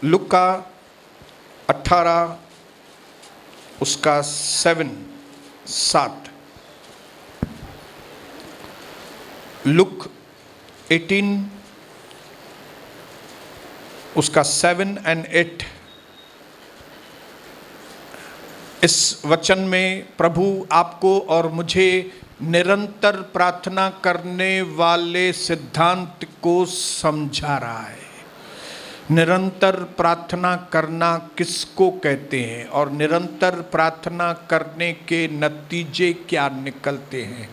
लुका 18 उसका 7 लुक 18 उसका 7 और 8। इस वचन में प्रभु आपको और मुझे निरंतर प्रार्थना करने वाले सिद्धांत को समझा रहा है। निरंतर प्रार्थना करना किसको कहते हैं और निरंतर प्रार्थना करने के नतीजे क्या निकलते हैं।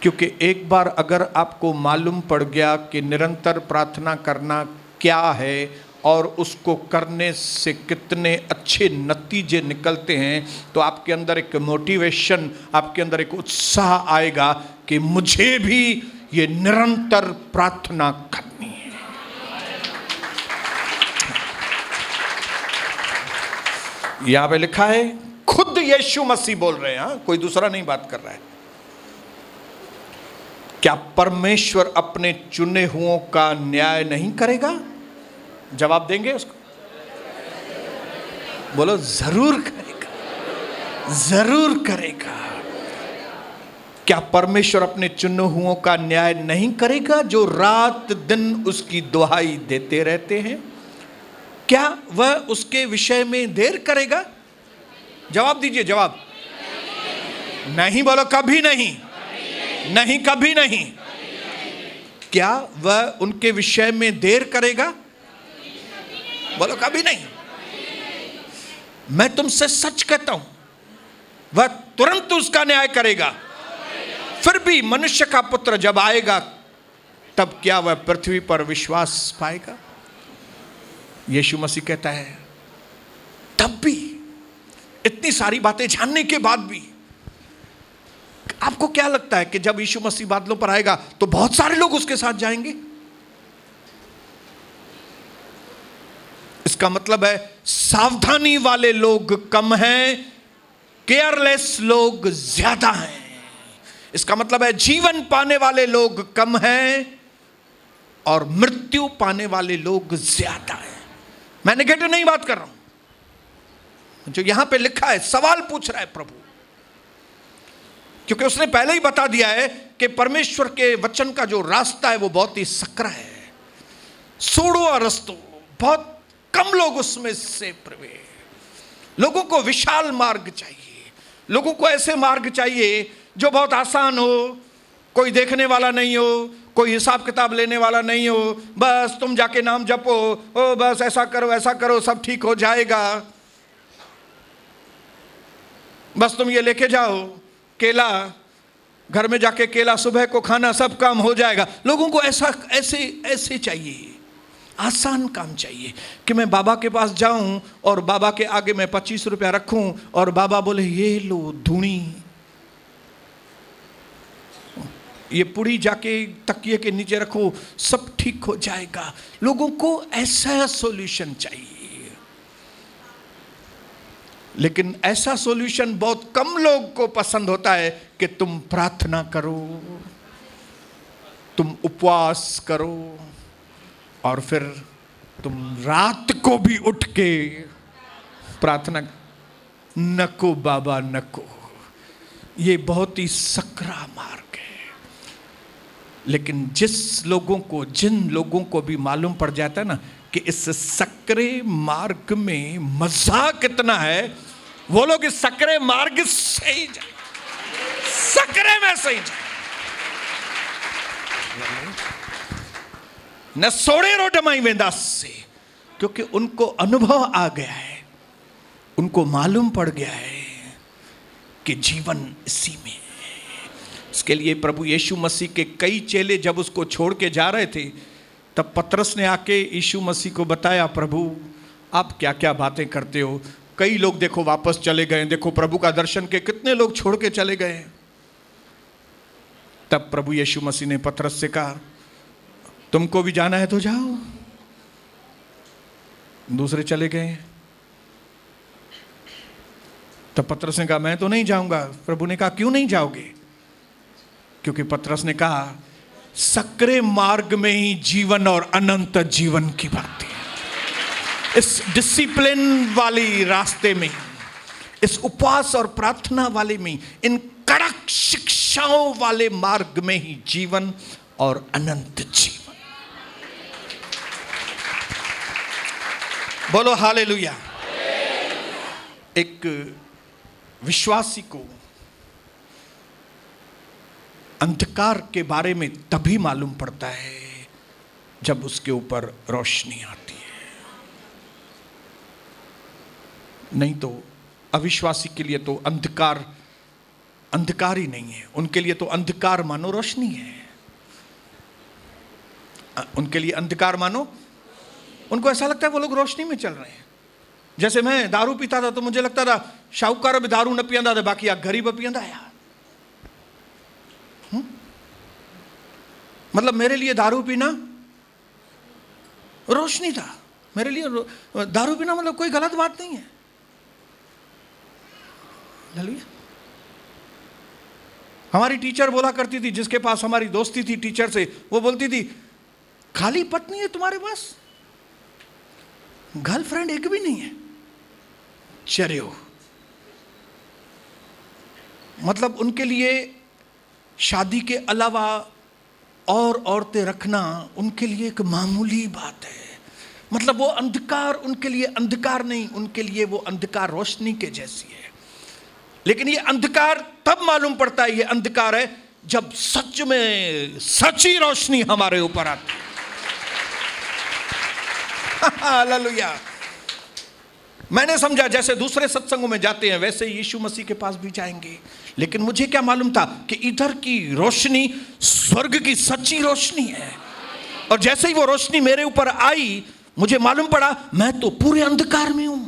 क्योंकि एक बार अगर आपको मालूम पड़ गया कि निरंतर प्रार्थना करना क्या है और उसको करने से कितने अच्छे नतीजे निकलते हैं, तो आपके अंदर एक मोटिवेशन, आपके अंदर एक उत्साह आएगा कि मुझे भी ये निरंतर प्रार्थना करनी है। यहां पे लिखा है, खुद यीशु मसीह बोल रहे हैं, कोई दूसरा नहीं बात कर रहा है। क्या परमेश्वर अपने चुने हुओं का न्याय नहीं करेगा? जवाब देंगे उसको? बोलो, जरूर करेगा, जरूर करेगा। क्या परमेश्वर अपने चुने हुओं का न्याय नहीं करेगा जो रात दिन उसकी दुहाई देते रहते हैं? क्या वह उसके विषय में देर करेगा? जवाब दीजिए, जवाब। नहीं बोलो, कभी नहीं, नहीं कभी नहीं। क्या वह उनके विषय में देर करेगा? बोलो, कभी नहीं। मैं तुमसे सच कहता हूं, वह तुरंत उसका न्याय करेगा। फिर भी मनुष्य का पुत्र जब आएगा, तब क्या वह पृथ्वी पर विश्वास पाएगा? यीशु मसीह कहता है, तब भी, इतनी सारी बातें जानने के बाद भी, आपको क्या लगता है कि जब यीशु मसीह बादलों पर आएगा तो बहुत सारे लोग उसके साथ जाएंगे? इसका मतलब है सावधानी वाले लोग कम हैं, केयरलेस लोग ज्यादा हैं। इसका मतलब है जीवन पाने वाले लोग कम हैं और मृत्यु पाने वाले लोग ज्यादा हैं। मैं नेगेटिव नहीं बात कर रहा हूं, जो यहां पे लिखा है, सवाल पूछ रहा है प्रभु, क्योंकि उसने पहले ही बता दिया है कि परमेश्वर के वचन का जो रास्ता है वो बहुत ही सकरा है, सूड़ो और रस्तो, बहुत कम लोग उसमें से प्रवेश। लोगों को विशाल मार्ग चाहिए, लोगों को ऐसे मार्ग चाहिए जो बहुत आसान हो, कोई देखने वाला नहीं हो, कोई हिसाब किताब लेने वाला नहीं हो, बस तुम जाके नाम जपो, ओ बस ऐसा करो सब ठीक हो जाएगा, बस तुम ये लेके जाओ केला, घर में जाके केला सुबह को खाना, सब काम हो जाएगा। लोगों को ऐसे चाहिए, आसान काम चाहिए कि मैं बाबा के पास जाऊं और बाबा के आगे मैं 25 रुपया रखूं और बाबा बोले, ये लो धूनी, ये पुड़ी जाके तकिए के नीचे रखो, सब ठीक हो जाएगा। लोगों को ऐसा सॉल्यूशन चाहिए, लेकिन ऐसा सॉल्यूशन बहुत कम लोग को पसंद होता है कि तुम प्रार्थना करो, तुम उपवास करो और फिर तुम रात को भी उठ के प्रार्थना। नको बाबा नको, ये बहुत ही सकरा मार्ग है। लेकिन जिन लोगों को भी मालूम पड़ जाता है ना कि इस सकरे मार्ग में मजा कितना है, वो लोग इस सकरे मार्ग से ही जाए, सकरे में से ही जाए, न सोड़े रोटमाई वेंदास से, क्योंकि उनको अनुभव आ गया है, उनको मालूम पड़ गया है कि जीवन इसी में है। इसके लिए प्रभु यीशु मसीह के कई चेले जब उसको छोड़ के जा रहे थे, तब पतरस ने आके यीशु मसीह को बताया, प्रभु आप क्या क्या बातें करते हो, कई लोग देखो वापस चले गए, देखो प्रभु का दर्शन के कितने लोग छोड़ के चले गए। तब प्रभु यीशु मसीह ने पतरस से कहा, तुमको भी जाना है तो जाओ। दूसरे चले गए। तब पतरस ने कहा, मैं तो नहीं जाऊंगा। प्रभु ने कहा, क्यों नहीं जाओगे? क्योंकि पतरस ने कहा, सकरे मार्ग में ही जीवन और अनंत जीवन की बात है। इस डिसिप्लिन वाली रास्ते में, इस उपवास और प्रार्थना वाले में, इन कड़क शिक्षाओं वाले मार्ग में ही जीवन और अनंत जीवन। बोलो हालेलुया। एक विश्वासी को अंधकार के बारे में तभी मालूम पड़ता है जब उसके ऊपर रोशनी आती है। नहीं तो अविश्वासी के लिए तो अंधकार अंधकार ही नहीं है, उनके लिए तो अंधकार मानो रोशनी है। उनके लिए अंधकार मानो, उनको ऐसा लगता है वो लोग रोशनी में चल रहे हैं। जैसे मैं दारू पीता था तो मुझे लगता था शाहूकार भी दारू न पियंदा था, बाकी आ गरीब पियंदा यार। मतलब मेरे लिए दारू पीना रोशनी था, मेरे लिए दारू पीना मतलब कोई गलत बात नहीं है। हमारी टीचर बोला करती थी, जिसके पास हमारी दोस्ती थी टीचर से, वो बोलती थी खाली पत्नी है तुम्हारे पास, गर्लफ्रेंड एक भी नहीं है। चरियो मतलब उनके लिए शादी के अलावा और औरतें रखना उनके लिए एक मामूली बात है। मतलब वो अंधकार उनके लिए अंधकार नहीं, उनके लिए वो अंधकार रोशनी के जैसी है। लेकिन ये अंधकार तब मालूम पड़ता है ये अंधकार है जब सच में सच्ची रोशनी हमारे ऊपर आती है। हालेलुया। मैंने समझा जैसे दूसरे सत्संगों में जाते हैं वैसे यीशु मसीह के पास भी जाएंगे, लेकिन मुझे क्या मालूम था कि इधर की रोशनी स्वर्ग की सच्ची रोशनी है। और जैसे ही वो रोशनी मेरे ऊपर आई मुझे मालूम पड़ा मैं तो पूरे अंधकार में हूं।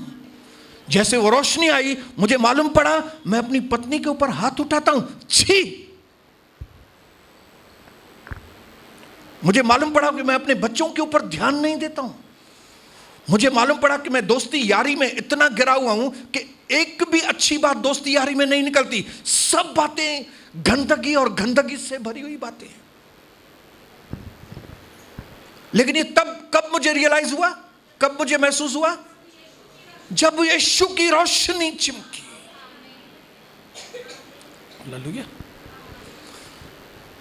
जैसे वो रोशनी आई मुझे मालूम पड़ा मैं अपनी पत्नी के ऊपर हाथ उठाता हूं, छी। मुझे मालूम पड़ा कि मैं अपने बच्चों के ऊपर ध्यान नहीं देता हूं। मुझे मालूम पड़ा कि मैं दोस्ती यारी में इतना गिरा हुआ हूं कि एक भी अच्छी बात दोस्ती यारी में नहीं निकलती। सब बातें गंदगी और गंदगी से भरी हुई बातें। लेकिन ये तब कब मुझे रियलाइज हुआ, कब मुझे महसूस हुआ, जब यीशु की रोशनी चिमकी। हालेलुया।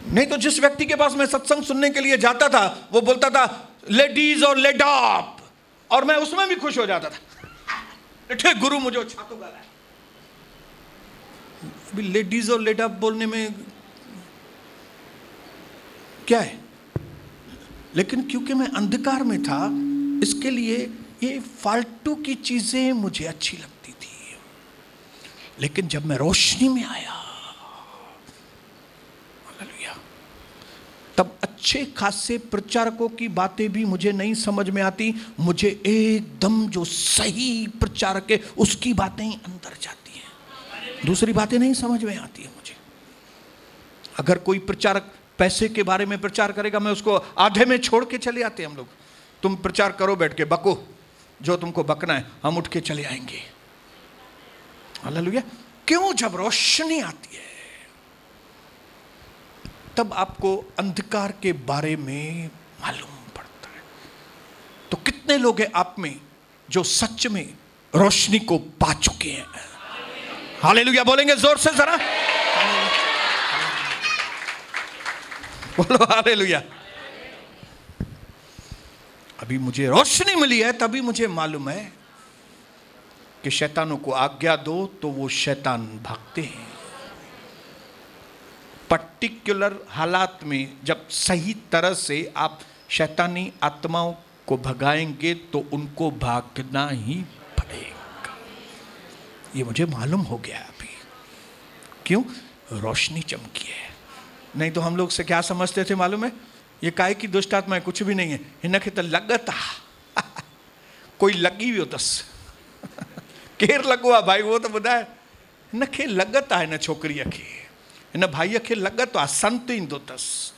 नहीं तो जिस व्यक्ति के पास मैं सत्संग सुनने के लिए जाता था वो बोलता था लेडीज और लेड अप, और मैं उसमें भी खुश हो जाता था। ठीक गुरु मुझे छातो गाला है। अभी लेडीज और लेड अप बोलने में क्या है, लेकिन क्योंकि मैं अंधकार में था इसके लिए ये फालतू की चीजें मुझे अच्छी लगती थी। लेकिन जब मैं रोशनी में आया तब अच्छे खासे प्रचारकों की बातें भी मुझे नहीं समझ में आती। मुझे एकदम जो सही प्रचारक है उसकी बातें ही अंदर जाती हैं, दूसरी बातें नहीं समझ में आती है मुझे। अगर कोई प्रचारक पैसे के बारे में प्रचार करेगा मैं उसको आधे में छोड़ के चले आते हैं हम लोग। तुम प्रचार करो, बैठ के बको जो तुमको बकना है, हम उठ के चले आएंगे। हालेलुया। क्यों? जब रोशनी आती है तब आपको अंधकार के बारे में मालूम पड़ता है। तो कितने लोग हैं आप में जो सच में रोशनी को पा चुके हैं? हालेलुया बोलेंगे जोर से जरा, बोलो हालेलुया। अभी मुझे रोशनी मिली है तभी मुझे मालूम है कि शैतानों को आज्ञा दो तो वो शैतान भागते हैं। पर्टिकुलर हालात में जब सही तरह से आप शैतानी आत्माओं को भगाएंगे तो उनको भागना ही पड़ेगा। ये मुझे मालूम हो गया अभी। क्यों? रोशनी चमकी है। नहीं तो हम लोग से क्या समझते थे मालूम है, ये काय की दुष्ट आत्मा है, कुछ भी नहीं है, इनके तो लगता कोई लगी हुई होतस केर लगवा भाई, वो तो बुधाए इनके लगता है न छोकरी के, इन भाई के लगत आ संत ईंदो तस।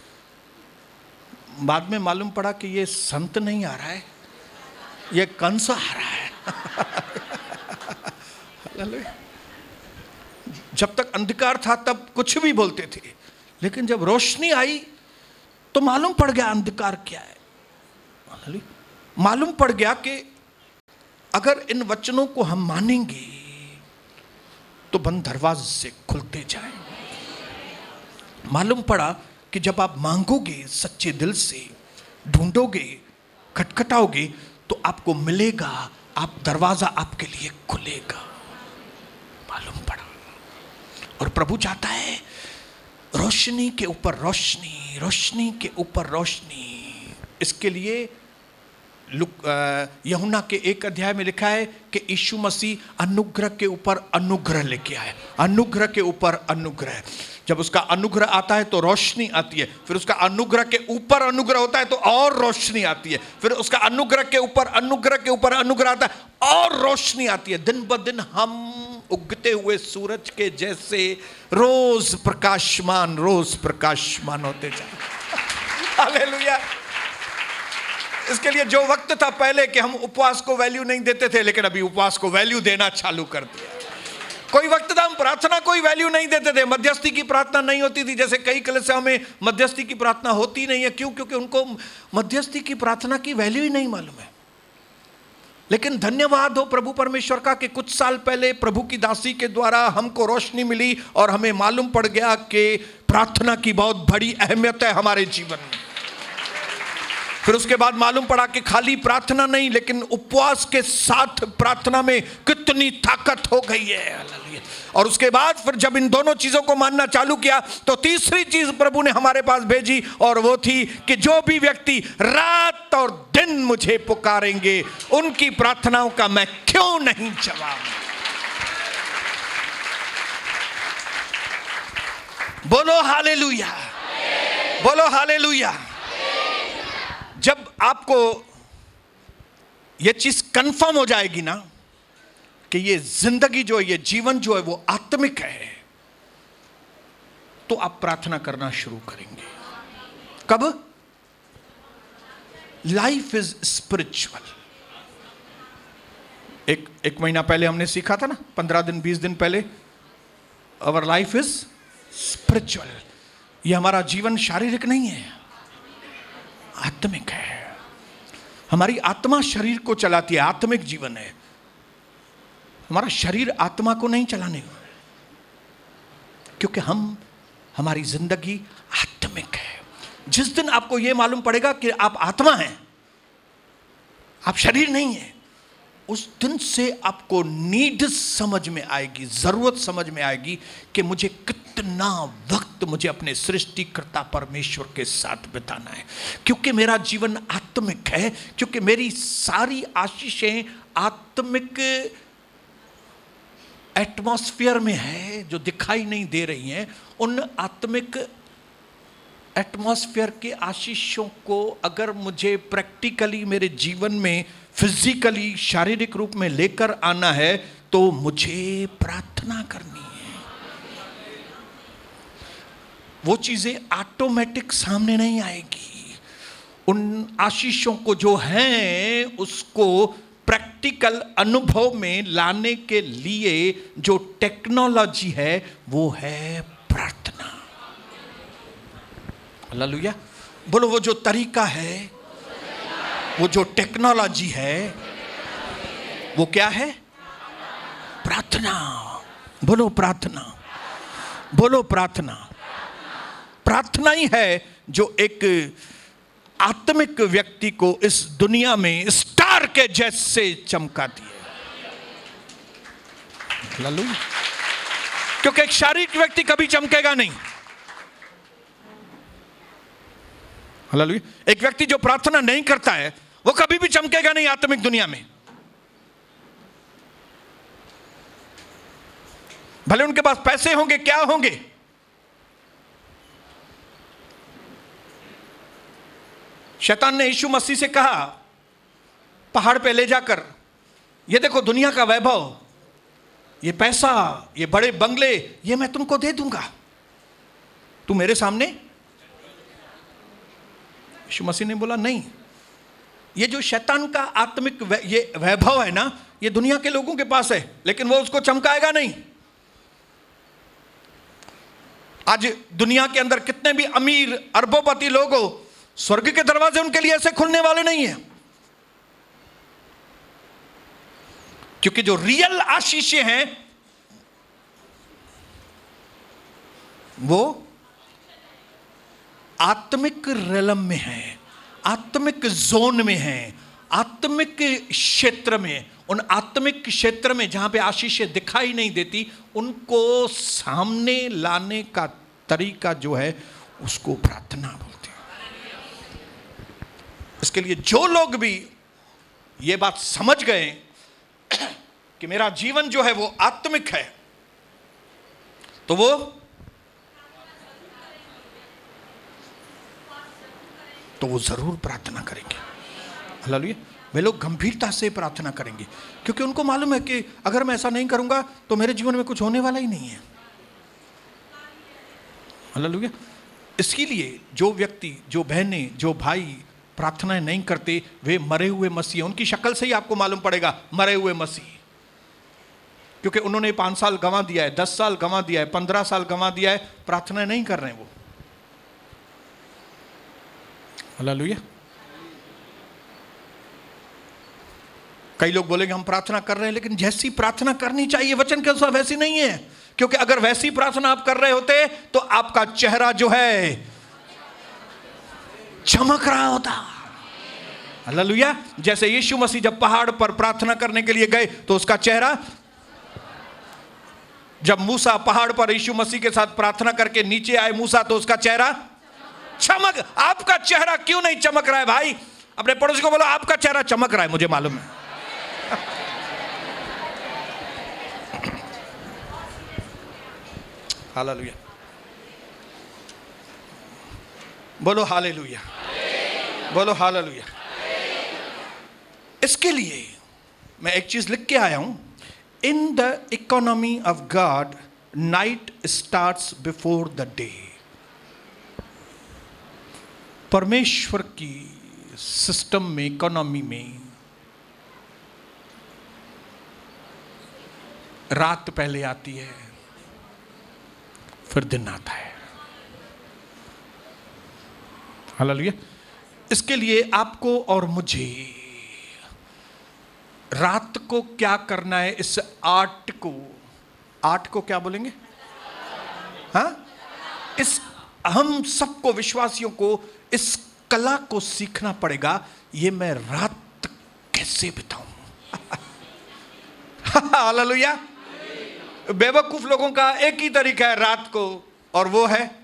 बाद में मालूम पड़ा कि ये संत नहीं आ रहा है, ये कंस आ रहा है। जब तक अंधकार था तब कुछ भी बोलते थे, लेकिन जब रोशनी आई तो मालूम पड़ गया अंधकार क्या है। मालूम पड़ गया कि अगर इन वचनों को हम मानेंगे तो बंद दरवाजे खुलते जाएंगे। मालूम पड़ा कि जब आप मांगोगे सच्चे दिल से, ढूंढोगे, खटखटाओगे, तो आपको मिलेगा, आप दरवाजा आपके लिए खुलेगा। मालूम पड़ा। और प्रभु चाहता है रोशनी के ऊपर रोशनी, रोशनी के ऊपर रोशनी। इसके लिए यूहन्ना के 1 अध्याय में लिखा है कि यीशु मसीह अनुग्रह के ऊपर अनुग्रह लेके आए, अनुग्रह के ऊपर अनुग्रह। जब उसका अनुग्रह आता है तो रोशनी आती है, फिर उसका अनुग्रह के ऊपर अनुग्रह होता है तो और रोशनी आती है, फिर उसका अनुग्रह के ऊपर अनुग्रह के ऊपर अनुग्रह आता है और रोशनी आती है। दिन ब दिन हम उगते हुए सूरज के जैसे रोज प्रकाशमान होते जाए। हालेलुया। इसके लिए जो वक्त था पहले कि हम उपवास को वैल्यू नहीं देते थे, लेकिन अभी उपवास को वैल्यू देना चालू कर दिया। कोई वक्त था हम प्रार्थना कोई वैल्यू नहीं देते थे, मध्यस्थी की प्रार्थना नहीं होती थी। जैसे कई कलीसियाओं में मध्यस्थी की प्रार्थना होती नहीं है। क्यों? क्योंकि उनको मध्यस्थी की प्रार्थना की वैल्यू ही नहीं मालूम है। लेकिन धन्यवाद हो प्रभु परमेश्वर का कि कुछ साल पहले प्रभु की दासी के द्वारा हमको रोशनी मिली और हमें मालूम पड़ गया कि प्रार्थना की बहुत बड़ी अहमियत है हमारे जीवन में। फिर उसके बाद मालूम पड़ा कि खाली प्रार्थना नहीं, लेकिन उपवास के साथ प्रार्थना में कितनी ताकत हो गई है। और उसके बाद फिर जब इन दोनों चीजों को मानना चालू किया तो तीसरी चीज प्रभु ने हमारे पास भेजी, और वो थी कि जो भी व्यक्ति रात और दिन मुझे पुकारेंगे उनकी प्रार्थनाओं का मैं क्यों नहीं जवाब। बोलो हालेलुया, बोलो हालेलुया। जब आपको यह चीज कंफर्म हो जाएगी ना कि ये जिंदगी जो है, ये जीवन जो है वो आत्मिक है, तो आप प्रार्थना करना शुरू करेंगे। कब? Life is spiritual. एक महीना पहले हमने सीखा था ना, 15 दिन 20 दिन पहले, अवर लाइफ इज स्पिरिचुअल। ये हमारा जीवन शारीरिक नहीं है, आत्मिक है। हमारी आत्मा शरीर को चलाती है, आत्मिक जीवन है। हमारा शरीर आत्मा को नहीं चलाने को, क्योंकि हमारी जिंदगी आत्मिक है। जिस दिन आपको यह मालूम पड़ेगा कि आप आत्मा हैं, आप शरीर नहीं है, उस दिन से आपको नीड समझ में आएगी, जरूरत समझ में आएगी कि मुझे कितना वक्त मुझे अपने सृष्टिकर्ता परमेश्वर के साथ बिताना है। क्योंकि मेरा जीवन आत्मिक है, क्योंकि मेरी सारी आशीषें आत्मिक एटमॉस्फेयर में है जो दिखाई नहीं दे रही हैं। उन आत्मिक एटमॉस्फेयर के आशीषों को अगर मुझे प्रैक्टिकली मेरे जीवन में फिजिकली शारीरिक रूप में लेकर आना है तो मुझे प्रार्थना करनी है। वो चीजें ऑटोमेटिक सामने नहीं आएगी। उन आशीषों को जो है उसको प्रैक्टिकल अनुभव में लाने के लिए जो टेक्नोलॉजी है वो है प्रार्थना। हालेलुया। बोलो, वो जो तरीका है, वो जो टेक्नोलॉजी है, वो क्या है? प्रार्थना। बोलो प्रार्थना, बोलो प्रार्थना। प्रार्थना ही है जो एक आत्मिक व्यक्ति को इस दुनिया में स्टार के जैसे चमकाती है। हालेलुया। क्योंकि एक शारीरिक व्यक्ति कभी चमकेगा नहीं। हालेलुया। एक व्यक्ति जो प्रार्थना नहीं करता है वो कभी भी चमकेगा नहीं आत्मिक दुनिया में। भले उनके पास पैसे होंगे, क्या होंगे, शैतान ने यीशु मसीह से कहा पहाड़ पे ले जाकर, ये देखो दुनिया का वैभव, ये पैसा, ये बड़े बंगले, ये मैं तुमको दे दूंगा, तू मेरे सामने। यीशु मसीह ने बोला नहीं, ये जो शैतान का आत्मिक ये वैभव है ना, ये दुनिया के लोगों के पास है, लेकिन वो उसको चमकाएगा नहीं। आज दुनिया के अंदर कितने भी अमीर अरबोपति लोग हो, स्वर्ग के दरवाजे उनके लिए ऐसे खुलने वाले नहीं है। क्योंकि जो रियल आशीषें हैं वो आत्मिक रेलम में है, आत्मिक जोन में है, आत्मिक क्षेत्र में। उन आत्मिक क्षेत्र में जहां पे आशीषें दिखाई नहीं देती, उनको सामने लाने का तरीका जो है उसको प्रार्थना बोलते हैं। इसके लिए जो लोग भी ये बात समझ गए कि मेरा जीवन जो है वो आत्मिक है, तो वो जरूर प्रार्थना करेंगे। हालेलुया। वे लोग गंभीरता से प्रार्थना करेंगे, क्योंकि उनको मालूम है कि अगर मैं ऐसा नहीं करूंगा तो मेरे जीवन में कुछ होने वाला ही नहीं है। हालेलुया। इसके लिए जो व्यक्ति, जो बहनें, जो भाई प्रार्थनाएं नहीं करते, वे मरे हुए मसीह। उनकी शक्ल से ही आपको मालूम पड़ेगा, मरे हुए मसीह। क्योंकि उन्होंने 5 साल गंवा दिया है, 10 साल गंवा दिया है, 15 साल गंवा दिया है, प्रार्थनाएं नहीं कर रहे हैं वो। हालेलुया। कई लोग बोलेंगे हम प्रार्थना कर रहे हैं, लेकिन जैसी प्रार्थना करनी चाहिए वचन के अनुसार वैसी नहीं है। क्योंकि अगर वैसी प्रार्थना आप कर रहे होते तो आपका चेहरा जो है चमक रहा होता। हालेलुया। जैसे यीशु मसीह जब पहाड़ पर प्रार्थना करने के लिए गए तो उसका चेहरा, जब मूसा पहाड़ पर यीशु मसीह के साथ प्रार्थना करके नीचे आए मूसा, तो उसका चेहरा चमक। आपका चेहरा क्यों नहीं चमक रहा है भाई? अपने पड़ोसी को बोलो आपका चेहरा चमक रहा है, मुझे मालूम है। हालेलुया। बोलो हालेलुया, बोलो हालेलुया। इसके लिए मैं एक चीज लिख के आया हूं। In the economy of God, night starts before the day. परमेश्वर की सिस्टम में, इकोनॉमी में, रात पहले आती है, फिर दिन आता है। हालेलुया। इसके लिए आपको और मुझे रात को क्या करना है? इस आर्ट को क्या बोलेंगे? हाँ, इस हम सबको, विश्वासियों को इस कला को सीखना पड़ेगा। ये मैं रात कैसे बिताऊं? हालेलुया। बेवकूफ लोगों का एक ही तरीका है रात को, और वो है,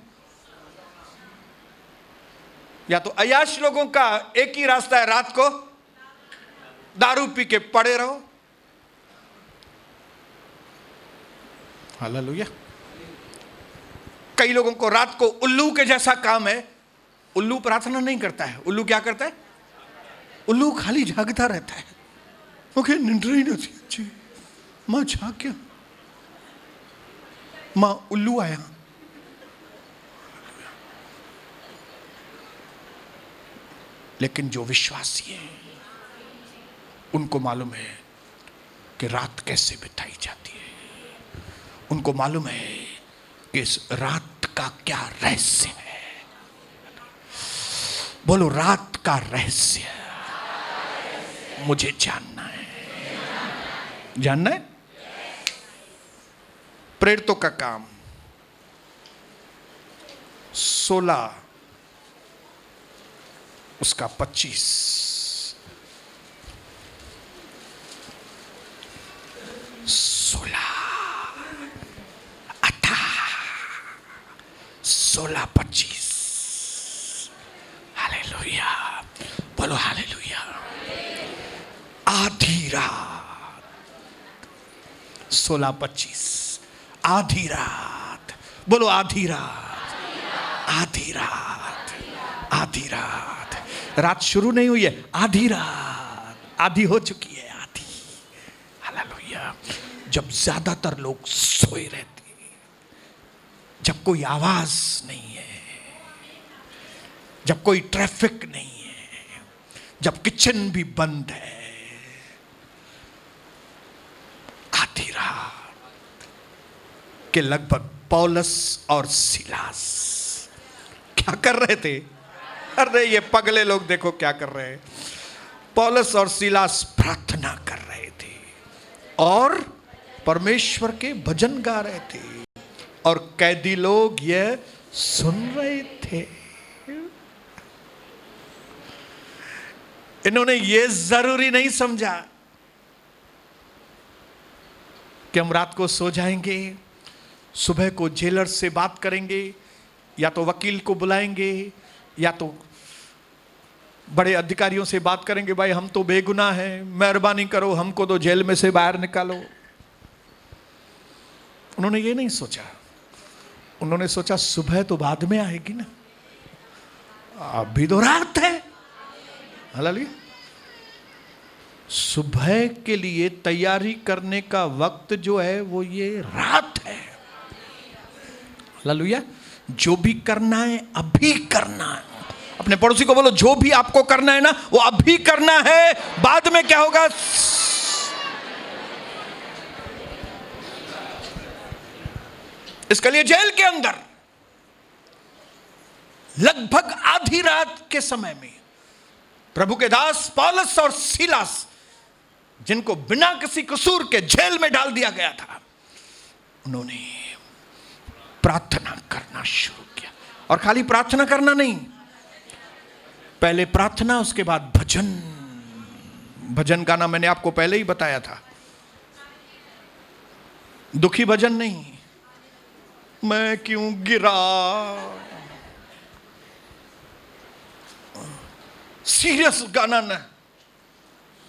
या तो अय्याश लोगों का एक ही रास्ता है रात को, दारू पी के पड़े रहो। हालेलुया। कई लोगों को रात को उल्लू के जैसा काम है। उल्लू प्रार्थना नहीं करता है। उल्लू क्या करता है? उल्लू खाली जागता रहता है। ओके, निंद्रा ही नहीं अच्छी, मां जाग क्या, मां उल्लू आया। लेकिन जो विश्वासी हैं उनको मालूम है कि रात कैसे बिताई जाती है। उनको मालूम है कि इस रात का क्या रहस्य है। बोलो, रात का रहस्य मुझे जानना है। जानना है? प्रेरितों का काम 16 उसका 25, 16, 25। हालेलुया। बोलो हालेलुया। आधी रात, 16:25, आधी रात। बोलो आधी रात, आधी रात, आधी रात। रात शुरू नहीं हुई है, आधी रात, आधी हो चुकी है, आधी। हालेलुया। जब ज्यादातर लोग सोए रहते, जब कोई आवाज नहीं है, जब कोई ट्रैफिक नहीं है, जब किचन भी बंद है, आधी रात के लगभग पौलुस और सीलास क्या कर रहे थे? अरे ये पगले लोग देखो क्या कर रहे हैं। पौलुस और सीलास प्रार्थना कर रहे थे। और परमेश्वर के भजन गा रहे थे और कैदी लोग यह सुन रहे थे। इन्होंने यह जरूरी नहीं समझा कि हम रात को सो जाएंगे, सुबह को जेलर से बात करेंगे, या तो वकील को बुलाएंगे, या तो बड़े अधिकारियों से बात करेंगे, भाई हम तो बेगुनाह हैं, मेहरबानी करो हमको तो जेल में से बाहर निकालो। उन्होंने ये नहीं सोचा। उन्होंने सोचा सुबह तो बाद में आएगी ना, अभी तो रात है। हालेलुया। सुबह के लिए तैयारी करने का वक्त जो है वो ये रात है। हालेलुया। जो भी करना है अभी करना है। अपने पड़ोसी को बोलो, जो भी आपको करना है ना वो अभी करना है, बाद में क्या होगा। इसके लिए जेल के अंदर लगभग आधी रात के समय में प्रभु के दास पौलुस और सीलास, जिनको बिना किसी कसूर के जेल में डाल दिया गया था, उन्होंने प्रार्थना करना शुरू किया। और खाली प्रार्थना करना नहीं, पहले प्रार्थना, उसके बाद भजन। भजन गाना मैंने आपको पहले ही बताया था, दुखी भजन नहीं, मैं क्यों गिरा, सीरियस गाना न,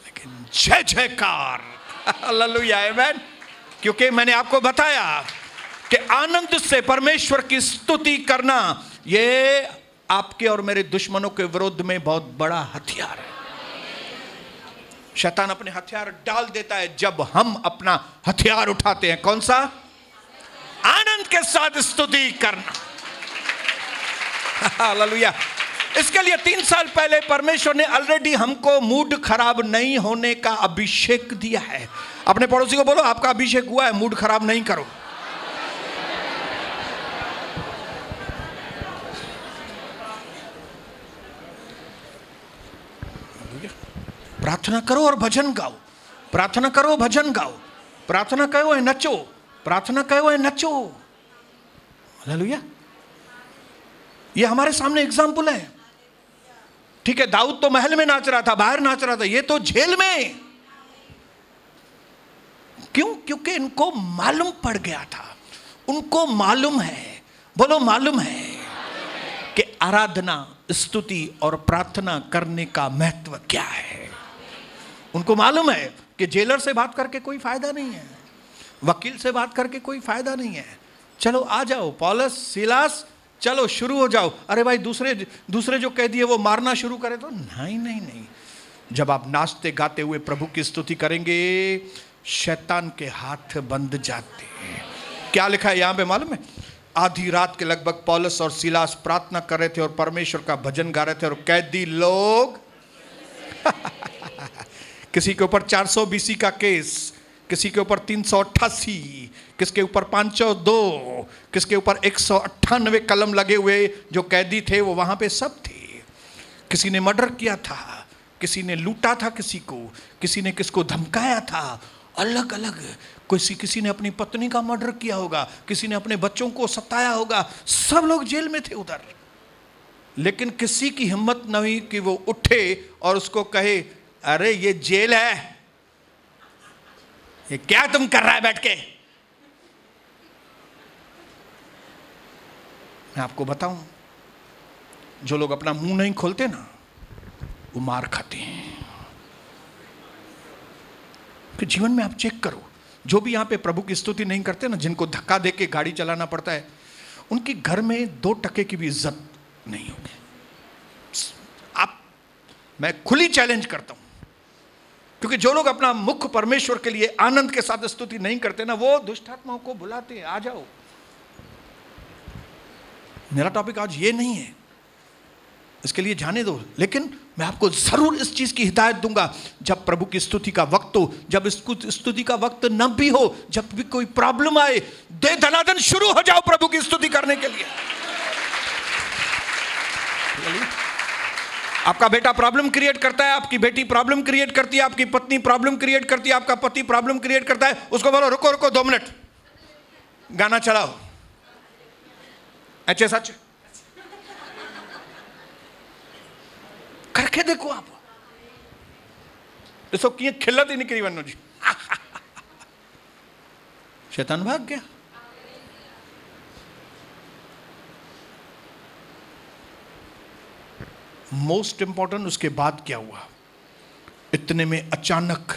लेकिन जय जयकार। हालेलुया, आमेन। क्योंकि मैंने आपको बताया कि आनंद से परमेश्वर की स्तुति करना यह आपके और मेरे दुश्मनों के विरोध में बहुत बड़ा हथियार है। शैतान अपने हथियार डाल देता है जब हम अपना हथियार उठाते हैं। कौन सा? आनंद के साथ स्तुति करना। हालेलुया। इसके लिए 3 साल पहले परमेश्वर ने ऑलरेडी हमको मूड खराब नहीं होने का अभिषेक दिया है। अपने पड़ोसी को बोलो, आपका अभिषेक हुआ है, मूड खराब नहीं करो। प्रार्थना करो और भजन गाओ, प्रार्थना करो भजन गाओ, प्रार्थना करो है नचो, प्रार्थना करो है नचो। हालेलुया। ये हमारे सामने एग्जाम्पल है। ठीक है, दाऊद तो महल में नाच रहा था, बाहर नाच रहा था, ये तो जेल में। क्यों? क्योंकि इनको मालूम पड़ गया था। उनको मालूम है, बोलो मालूम है, कि आराधना, स्तुति और प्रार्थना करने का महत्व क्या है। उनको मालूम है कि जेलर से बात करके कोई फायदा नहीं है, वकील से बात करके कोई फायदा नहीं है। चलो आ जाओ पौलुस, सीलास, चलो शुरू हो जाओ। अरे भाई दूसरे जो कह दिए वो मारना शुरू करे तो नहीं नहीं नहीं। जब आप नाचते गाते हुए प्रभु की स्तुति करेंगे, शैतान के हाथ बंध जाते हैं। क्या लिखा है यहां पे मालूम है? आधी रात के लगभग पौलुस और सीलास प्रार्थना कर रहे थे और परमेश्वर का भजन गा रहे थे, और कैदी लोग किसी के ऊपर 400 बीसी का केस, किसी के ऊपर 388, किसके ऊपर 502, किसके ऊपर 198 कलम लगे हुए जो कैदी थे वो वहां पे सब थे। किसी ने मर्डर किया था, किसी ने लूटा था किसी को, किसी ने किसको धमकाया था, अलग अलग। किसी ने अपनी पत्नी का मर्डर किया होगा, किसी ने अपने बच्चों को सताया होगा। सब लोग जेल में थे उधर। लेकिन किसी की हिम्मत न हुई कि वो उठे और उसको कहे, अरे ये जेल है, ये क्या तुम कर रहा है बैठ के। मैं आपको बताऊं, जो लोग अपना मुंह नहीं खोलते ना, वो मार खाते हैं। कि जीवन में आप चेक करो, जो भी यहां पे प्रभु की स्तुति नहीं करते ना, जिनको धक्का दे के गाड़ी चलाना पड़ता है, उनके घर में 2 टके की भी इज्जत नहीं होगी। मैं खुली चैलेंज करता हूं, क्योंकि जो लोग अपना मुख परमेश्वर के लिए आनंद के साथ स्तुति नहीं करते ना, वो दुष्ट आत्माओं को बुलाते हैं, आ जाओ। मेरा टॉपिक आज ये नहीं है, इसके लिए जाने दो। लेकिन मैं आपको जरूर इस चीज की हिदायत दूंगा, जब प्रभु की स्तुति का वक्त हो, जब स्तुति का वक्त न भी हो, जब भी कोई प्रॉब्लम आए, दे धनाधन शुरू हो जाओ प्रभु की स्तुति करने के लिए। आपका बेटा प्रॉब्लम क्रिएट करता है, आपकी बेटी प्रॉब्लम क्रिएट करती है, आपकी पत्नी प्रॉब्लम क्रिएट करती है, आपका पति प्रॉब्लम क्रिएट करता है, उसको बोलो रुको रुको 2 मिनट, गाना चलाओ। अच्छे सच करके देखो आप, तो किए खिलत ही निकली वनो जी। शैतान भाग गया। मोस्ट इंपॉर्टेंट, उसके बाद क्या हुआ? इतने में अचानक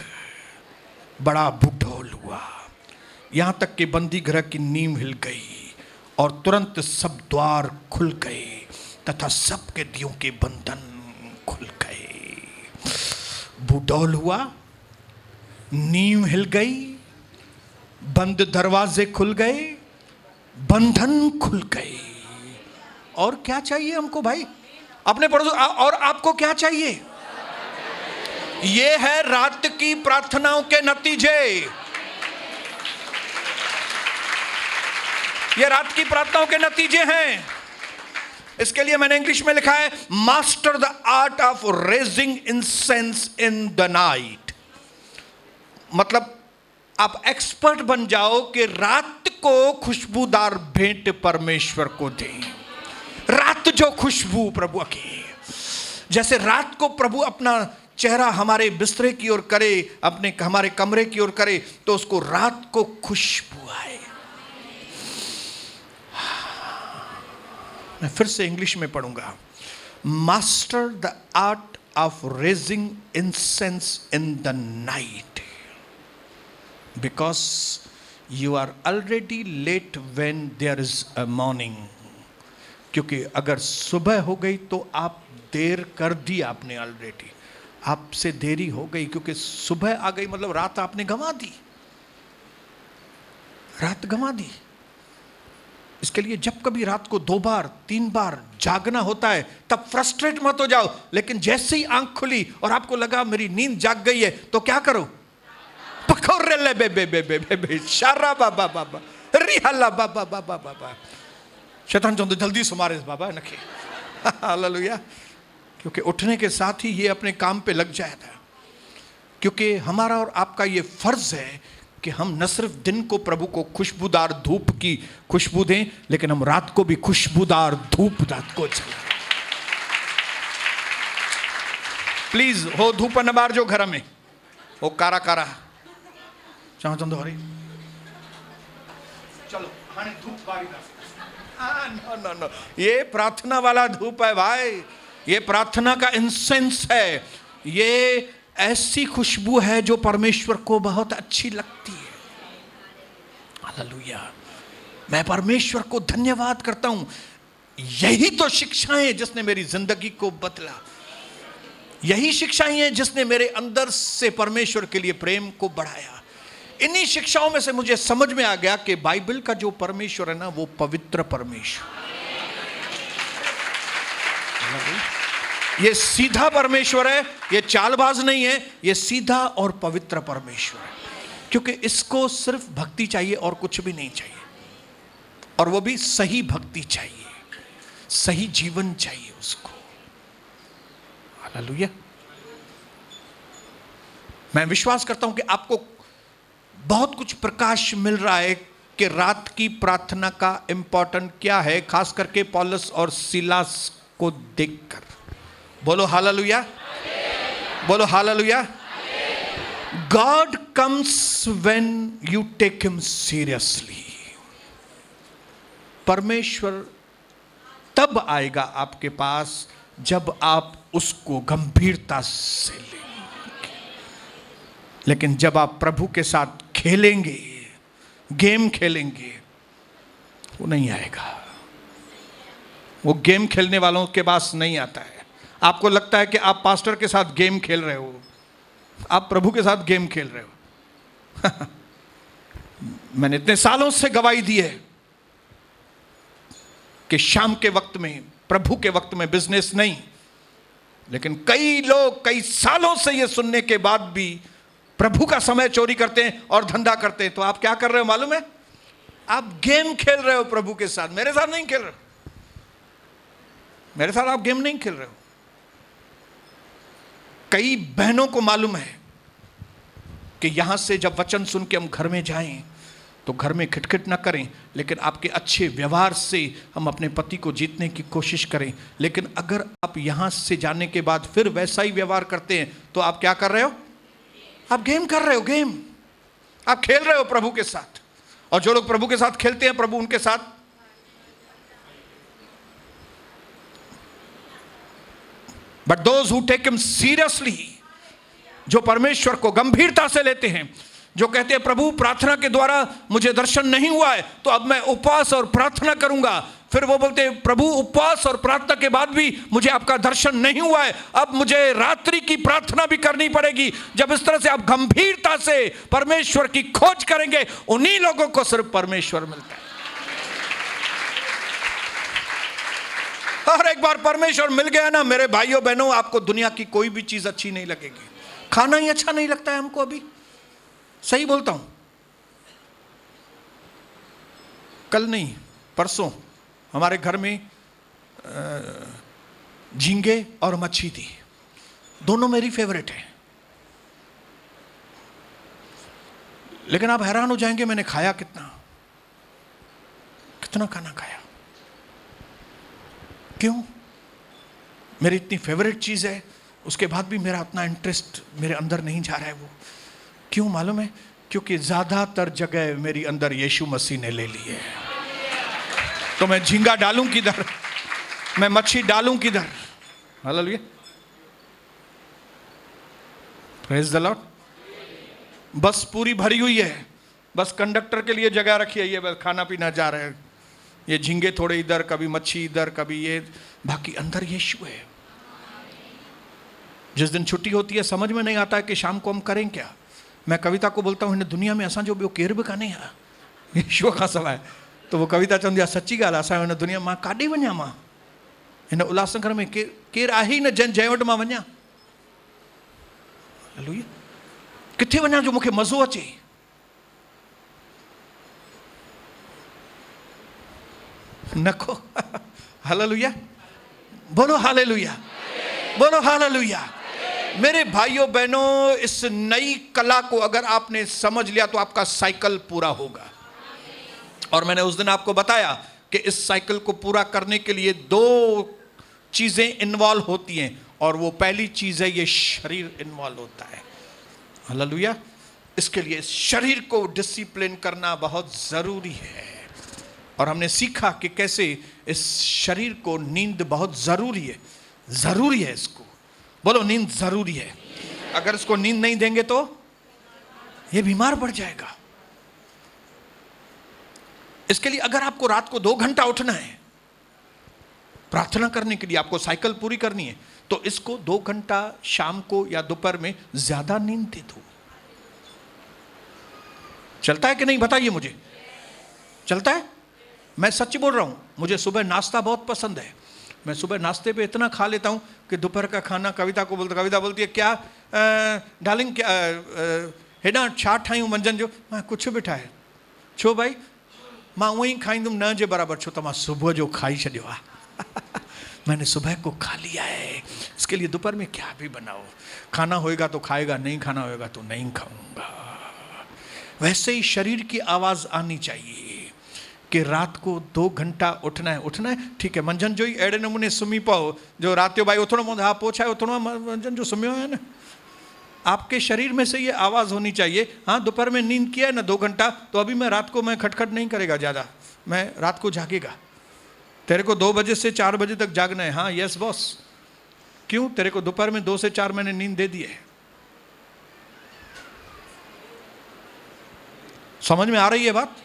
बड़ा भूडोल हुआ, यहां तक कि बंदी गृह की नींव हिल गई और तुरंत सब द्वार खुल गए तथा सब कैदियों के बंधन खुल गए। भूडोल हुआ, नींव हिल गई, बंद दरवाजे खुल गए, बंधन खुल गए। और क्या चाहिए हमको भाई? अपने पड़ोस, और आपको क्या चाहिए? ये है रात की प्रार्थनाओं के नतीजे। ये रात की प्रार्थनाओं के नतीजे हैं। इसके लिए मैंने इंग्लिश में लिखा है, master the art of raising incense in the night. मतलब आप एक्सपर्ट बन जाओ कि रात को खुशबूदार भेंट परमेश्वर को दें। रात जो खुशबू प्रभु की, जैसे रात को प्रभु अपना चेहरा हमारे बिस्तरे की ओर करे, अपने हमारे कमरे की ओर करे, तो उसको रात को खुशबू आए। मैं फिर से इंग्लिश में पढ़ूंगा, master the art of raising incense in the night because you are already late when there is a morning. क्योंकि अगर सुबह हो गई तो आप देर कर दी, आपने ऑलरेडी, आपसे देरी हो गई, क्योंकि सुबह आ गई मतलब रात आपने गंवा दी, रात गंवा दी। इसके लिए जब कभी रात को 2 बार 3 बार जागना होता है तब फ्रस्ट्रेट मत हो जाओ, लेकिन जैसे ही आंख खुली और आपको लगा मेरी नींद जाग गई है, तो क्या करो? पकड़ ले बे बे बे बे बे शारा बाबा बाबा रिहल्ला बाबा बाबा बाबा। शैतान चाहते जल्दी सुमारे बाबा नखे। हालेलुया। क्योंकि उठने के साथ ही ये अपने काम पे लग जाएगा। क्योंकि हमारा और आपका ये फर्ज है कि हम न सिर्फ दिन को प्रभु को खुशबूदार धूप की खुशबू दें, लेकिन हम रात को भी खुशबूदार धूप रात को जलाएं। प्लीज हो धूप नबार जो घर में वो कारा कारा चाहते हरी चलो हाने धूप बारी नो नो नो, ये प्रार्थना वाला धूप है भाई, ये प्रार्थना का इंसेंस है, ये ऐसी खुशबू है जो परमेश्वर को बहुत अच्छी लगती है। हालेलुया। मैं परमेश्वर को धन्यवाद करता हूं, यही तो शिक्षाएं जिसने मेरी जिंदगी को बदला, यही शिक्षाएं हैं जिसने मेरे अंदर से परमेश्वर के लिए प्रेम को बढ़ाया। इन्हीं शिक्षाओं में से मुझे समझ में आ गया कि बाइबल का जो परमेश्वर है ना, वो पवित्र परमेश्वर, ये सीधा परमेश्वर है, ये चालबाज नहीं है, ये सीधा और पवित्र परमेश्वर है। क्योंकि इसको सिर्फ भक्ति चाहिए और कुछ भी नहीं चाहिए, और वो भी सही भक्ति चाहिए, सही जीवन चाहिए उसको। हालेलुया। मैं विश्वास करता हूं कि आपको बहुत कुछ प्रकाश मिल रहा है कि रात की प्रार्थना का इंपॉर्टेंट क्या है, खास करके पौलुस और सीलास को देखकर। बोलो हालेलुया, बोलो hallelujah. God comes when you take him seriously. परमेश्वर तब आएगा आपके पास जब आप उसको गंभीरता से लेंगे। लेकिन जब आप प्रभु के साथ खेलेंगे, गेम खेलेंगे, वो नहीं आएगा। वो गेम खेलने वालों के पास नहीं आता है। आपको लगता है कि आप पास्टर के साथ गेम खेल रहे हो, आप प्रभु के साथ गेम खेल रहे हो। मैंने इतने सालों से गवाही दी है कि शाम के वक्त में, प्रभु के वक्त में बिजनेस नहीं, लेकिन कई लोग कई सालों से ये सुनने के बाद भी प्रभु का समय चोरी करते हैं और धंधा करते हैं। तो आप क्या कर रहे हो मालूम है? आप गेम खेल रहे हो प्रभु के साथ, मेरे साथ नहीं खेल रहे हो। मेरे साथ आप गेम नहीं खेल रहे हो। कई बहनों को मालूम है कि यहां से जब वचन सुन के हम घर में जाएं तो घर में खिटखिट ना करें, लेकिन आपके अच्छे व्यवहार से हम अपने पति को जीतने की कोशिश करें। लेकिन अगर आप यहां से जाने के बाद फिर वैसा ही व्यवहार करते हैं तो आप क्या कर रहे हो? आप गेम कर रहे हो, गेम आप खेल रहे हो प्रभु के साथ। और जो लोग प्रभु के साथ खेलते हैं, प्रभु उनके साथ। But those who take him seriously, जो परमेश्वर को गंभीरता से लेते हैं, जो कहते हैं प्रभु प्रार्थना के द्वारा मुझे दर्शन नहीं हुआ है तो अब मैं उपवास और प्रार्थना करूंगा। फिर वो बोलते हैं प्रभु उपवास और प्रार्थना के बाद भी मुझे आपका दर्शन नहीं हुआ है, अब मुझे रात्रि की प्रार्थना भी करनी पड़ेगी। जब इस तरह से आप गंभीरता से परमेश्वर की खोज करेंगे, उन्हीं लोगों को सिर्फ परमेश्वर मिलता है। और एक बार परमेश्वर मिल गया ना मेरे भाइयों बहनों, आपको दुनिया की कोई भी चीज अच्छी नहीं लगेगी। खाना ही अच्छा नहीं लगता है हमको, अभी सही बोलता हूं। कल नहीं परसों हमारे घर में झींगे और मच्छी थी, दोनों मेरी फेवरेट है। लेकिन आप हैरान हो जाएंगे मैंने खाया कितना खाना खाया। क्यों? मेरी इतनी फेवरेट चीज है, उसके बाद भी मेरा उतना इंटरेस्ट मेरे अंदर नहीं जा रहा है। वो क्यों मालूम है? क्योंकि ज्यादातर जगह मेरी अंदर यीशु मसीह ने ले ली है। तो मैं झींगा डालूं किधर, मैं मच्छी डालूं किधर? Hallelujah, praise the Lord. बस पूरी भरी हुई है, बस कंडक्टर के लिए जगह रखी है, ये बस खाना पीना जा रहे हैं, ये झींगे थोड़े इधर, कभी मच्छी इधर, कभी ये, बाकी अंदर यीशु है। जिस दिन छुट्टी होती है समझ में नहीं आता है कि शाम को हम करें क्या। मैं कविता को बोलता हूँ हिन दुनिया में असां जो ॿियो केर बि कान्हे हा यीशु खां सवाइ। तो वो कविता चवंदी आहे सची ॻाल्हि आहे, असां हिन दुनिया मां काॾे वञा, मां हिन उल्हासनगर में केरु आहे ई न जंहिं वटि मां वञा। हालेलुया, किथे वञा जो मूंखे मज़ो अचे। नखो हालेलुया, बोलो हालेलुया, बोलो हालेलुया। मेरे भाइयों बहनों, इस नई कला को अगर आपने समझ लिया तो आपका साइकिल पूरा होगा। और मैंने उस दिन आपको बताया कि इस साइकिल को पूरा करने के लिए 2 चीजें इन्वॉल्व होती हैं, और वो पहली चीज है ये शरीर इन्वॉल्व होता है। हालेलुया, इसके लिए शरीर को डिसिप्लिन करना बहुत जरूरी है। और हमने सीखा कि कैसे इस शरीर को नींद बहुत जरूरी है, जरूरी है। इसको बोलो, नींद जरूरी है। अगर इसको नींद नहीं देंगे तो ये बीमार पड़ जाएगा। इसके लिए अगर आपको रात को 2 घंटा उठना है प्रार्थना करने के लिए, आपको साइकिल पूरी करनी है, तो इसको 2 घंटा शाम को या दोपहर में ज्यादा नींद दे दो। चलता है कि नहीं बताइए मुझे? चलता है? मैं सच बोल रहा हूं, मुझे सुबह नाश्ता बहुत पसंद है। मैं सुबह नाश्ते पे इतना खा लेता हूं कि दोपहर का खाना कविता को बोलता, कविता बोलती है क्या डार्लिंग, क्या हेॾा छा ठाहियूं मंझंदि जो? मां कुझु बि ठाहे। छो भाई? मां उअं ई खाईंदुमि न जे बराबरि। छो त मां सुबह जो खाई छॾियो आहे मैंने सुबह को खा लिया है। इसके लिए दोपहर में क्या भी बनाओ, खाना होएगा तो खाएगा, नहीं खाना होएगा तो नहीं खाऊंगा। वैसे ही शरीर की आवाज आनी चाहिए कि रात को 2 घंटा उठना है। उठना है ठीक है, मंझंदि जो ही अहिड़े नमूने सुम्ही पओ जो रात जो भाई उथणो पवंदो, हा पोइ छा आहे उथणो आहे, मंझंदि जो सुम्हियो आहे न। आपके शरीर में से ये आवाज़ होनी चाहिए, हाँ दोपहर में नींद किया है ना 2 घंटा, तो अभी मैं रात को मैं खटखट नहीं करेगा ज़्यादा, मैं रात को जागेगा। तेरे को 2 बजे से 4 बजे तक जागना है। हाँ यस बॉस। क्यों? तेरे को दोपहर में 2 से 4 मैंने नींद दे दी है। समझ में आ रही है बात?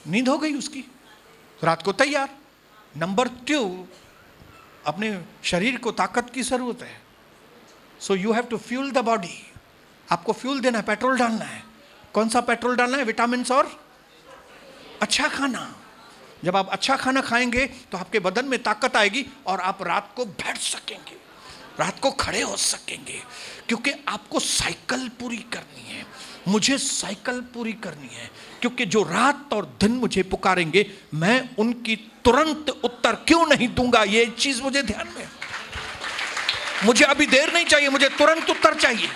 नींद हो गई उसकी, रात को तैयार। नंबर 2, अपने शरीर को ताकत की जरूरत है। So you have to fuel the body. आपको फ्यूल देना है, पेट्रोल डालना है। कौन सा पेट्रोल डालना है? विटामिन्स और अच्छा खाना। जब आप अच्छा खाना खाएंगे तो आपके बदन में ताकत आएगी और आप रात को बैठ सकेंगे, रात को खड़े हो सकेंगे, क्योंकि आपको साइकिल पूरी करनी है। मुझे साइकिल पूरी करनी है, क्योंकि जो रात और दिन मुझे पुकारेंगे मैं उनकी तुरंत उत्तर क्यों नहीं दूंगा, ये चीज मुझे ध्यान में। मुझे अभी देर नहीं चाहिए, मुझे तुरंत उत्तर चाहिए।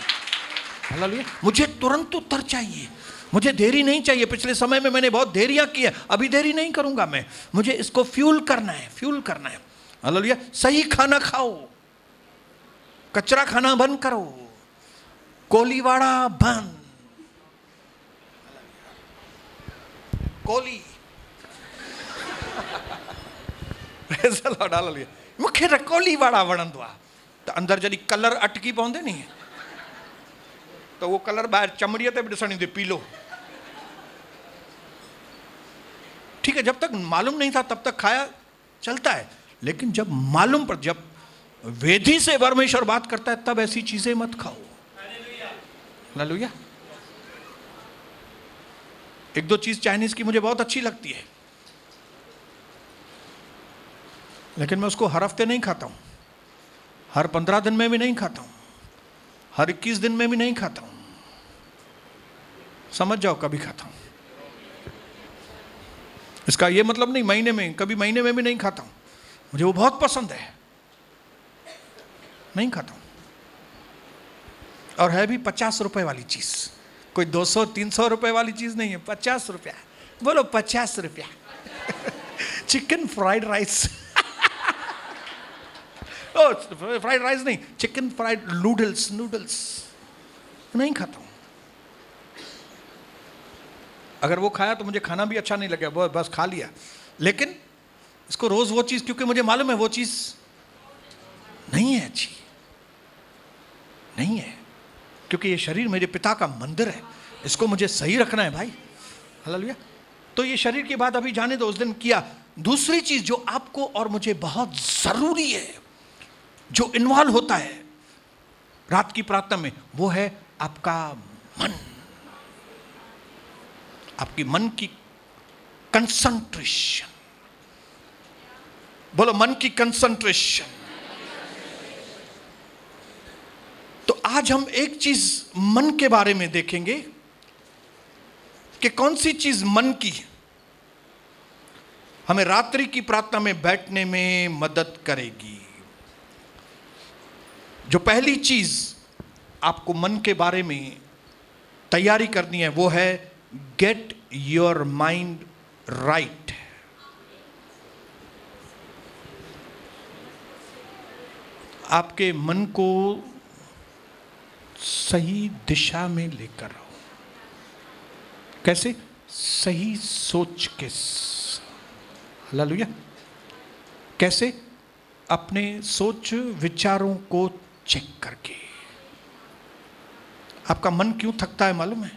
हालेलुया, मुझे तुरंत उत्तर चाहिए, मुझे देरी नहीं चाहिए। पिछले समय में मैंने बहुत देरियां की है, अभी देरी नहीं करूंगा मैं, मुझे इसको फ्यूल करना है, फ्यूल करना है। हालेलुया, सही खाना खाओ, कचरा खाना बंद करो, कोलीवाड़ा बंद, कोली मूंखे त कोलीवाड़ा वणंदो आहे। त अंदरि जॾहिं कलर अटकी पवंदे नी त उहो कलर ॿाहिरि चमड़ीअ ते बि ॾिसणु ईंदो, पीलो। ठीक है, जब तक मालूम नहीं था तब तक खाया चलता है, लेकिन जब मालूम पर, जब वेदी से परमेश्वर बात करता है तब ऐसी चीजें मत खाओ। हालेलुया। एक दो चीज चाइनीज की मुझे बहुत अच्छी लगती है, लेकिन मैं उसको हर हफ्ते नहीं खाता हूं, हर 15 दिन में भी नहीं खाता हूं, हर 21 दिन में भी नहीं खाता हूं। समझ जाओ, कभी खाता हूं। इसका ये मतलब नहीं महीने में, कभी महीने में भी नहीं खाता हूं, मुझे वो बहुत पसंद है, नहीं खाता हूं। और है भी 50 रुपए वाली चीज, कोई 200-300 रुपए वाली चीज नहीं है, 50 रुपया। बोलो 50 रुपया। Chicken fried rice, fried rice नहीं, चिकन फ्राइड नूडल्स, नूडल्स नहीं खाता हूं। अगर वो खाया तो मुझे खाना भी अच्छा नहीं लगा, बस खा लिया। लेकिन इसको रोज वो चीज, क्योंकि मुझे मालूम है वो चीज नहीं है अच्छी, नहीं है, क्योंकि ये शरीर मेरे पिता का मंदिर है, इसको मुझे सही रखना है भाई। हालेलुया। तो ये शरीर की बात अभी जाने दो, उस दिन किया। दूसरी चीज जो आपको और मुझे बहुत जरूरी है, जो इन्वॉल्व होता है रात की प्रार्थना में, वो है आपका मन, आपकी मन की कंसंट्रेशन। बोलो मन की कंसंट्रेशन। तो आज हम एक चीज मन के बारे में देखेंगे कि कौन सी चीज मन की हमें रात्रि की प्रार्थना में बैठने में मदद करेगी। जो पहली चीज आपको मन के बारे में तैयारी करनी है वो है गेट योर माइंड राइट। आपके मन को सही दिशा में लेकर आओ। कैसे? सही सोच के। हालेलुया। कैसे? अपने सोच विचारों को चेक करके। आपका मन क्यों थकता है मालूम है?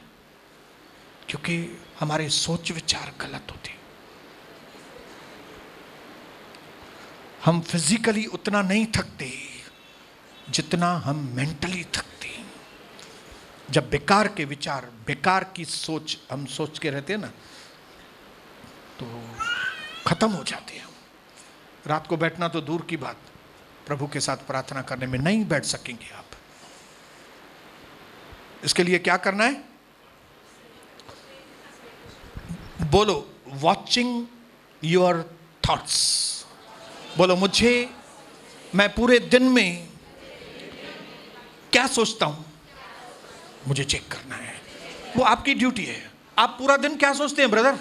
क्योंकि हमारे सोच विचार गलत होते। हम फिजिकली उतना नहीं थकते जितना हम मेंटली थकते हैं। जब बेकार के विचार, बेकार की सोच हम सोच के रहते हैं ना, तो खत्म हो जाते हैं। रात को बैठना तो दूर की बात, प्रभु के साथ प्रार्थना करने में नहीं बैठ सकेंगे आप। इसके लिए क्या करना है? बोलो वॉचिंग योर थॉट्स। बोलो मुझे, मैं पूरे दिन में क्या सोचता हूं मुझे चेक करना है। वो आपकी ड्यूटी है। आप पूरा दिन क्या सोचते हैं ब्रदर?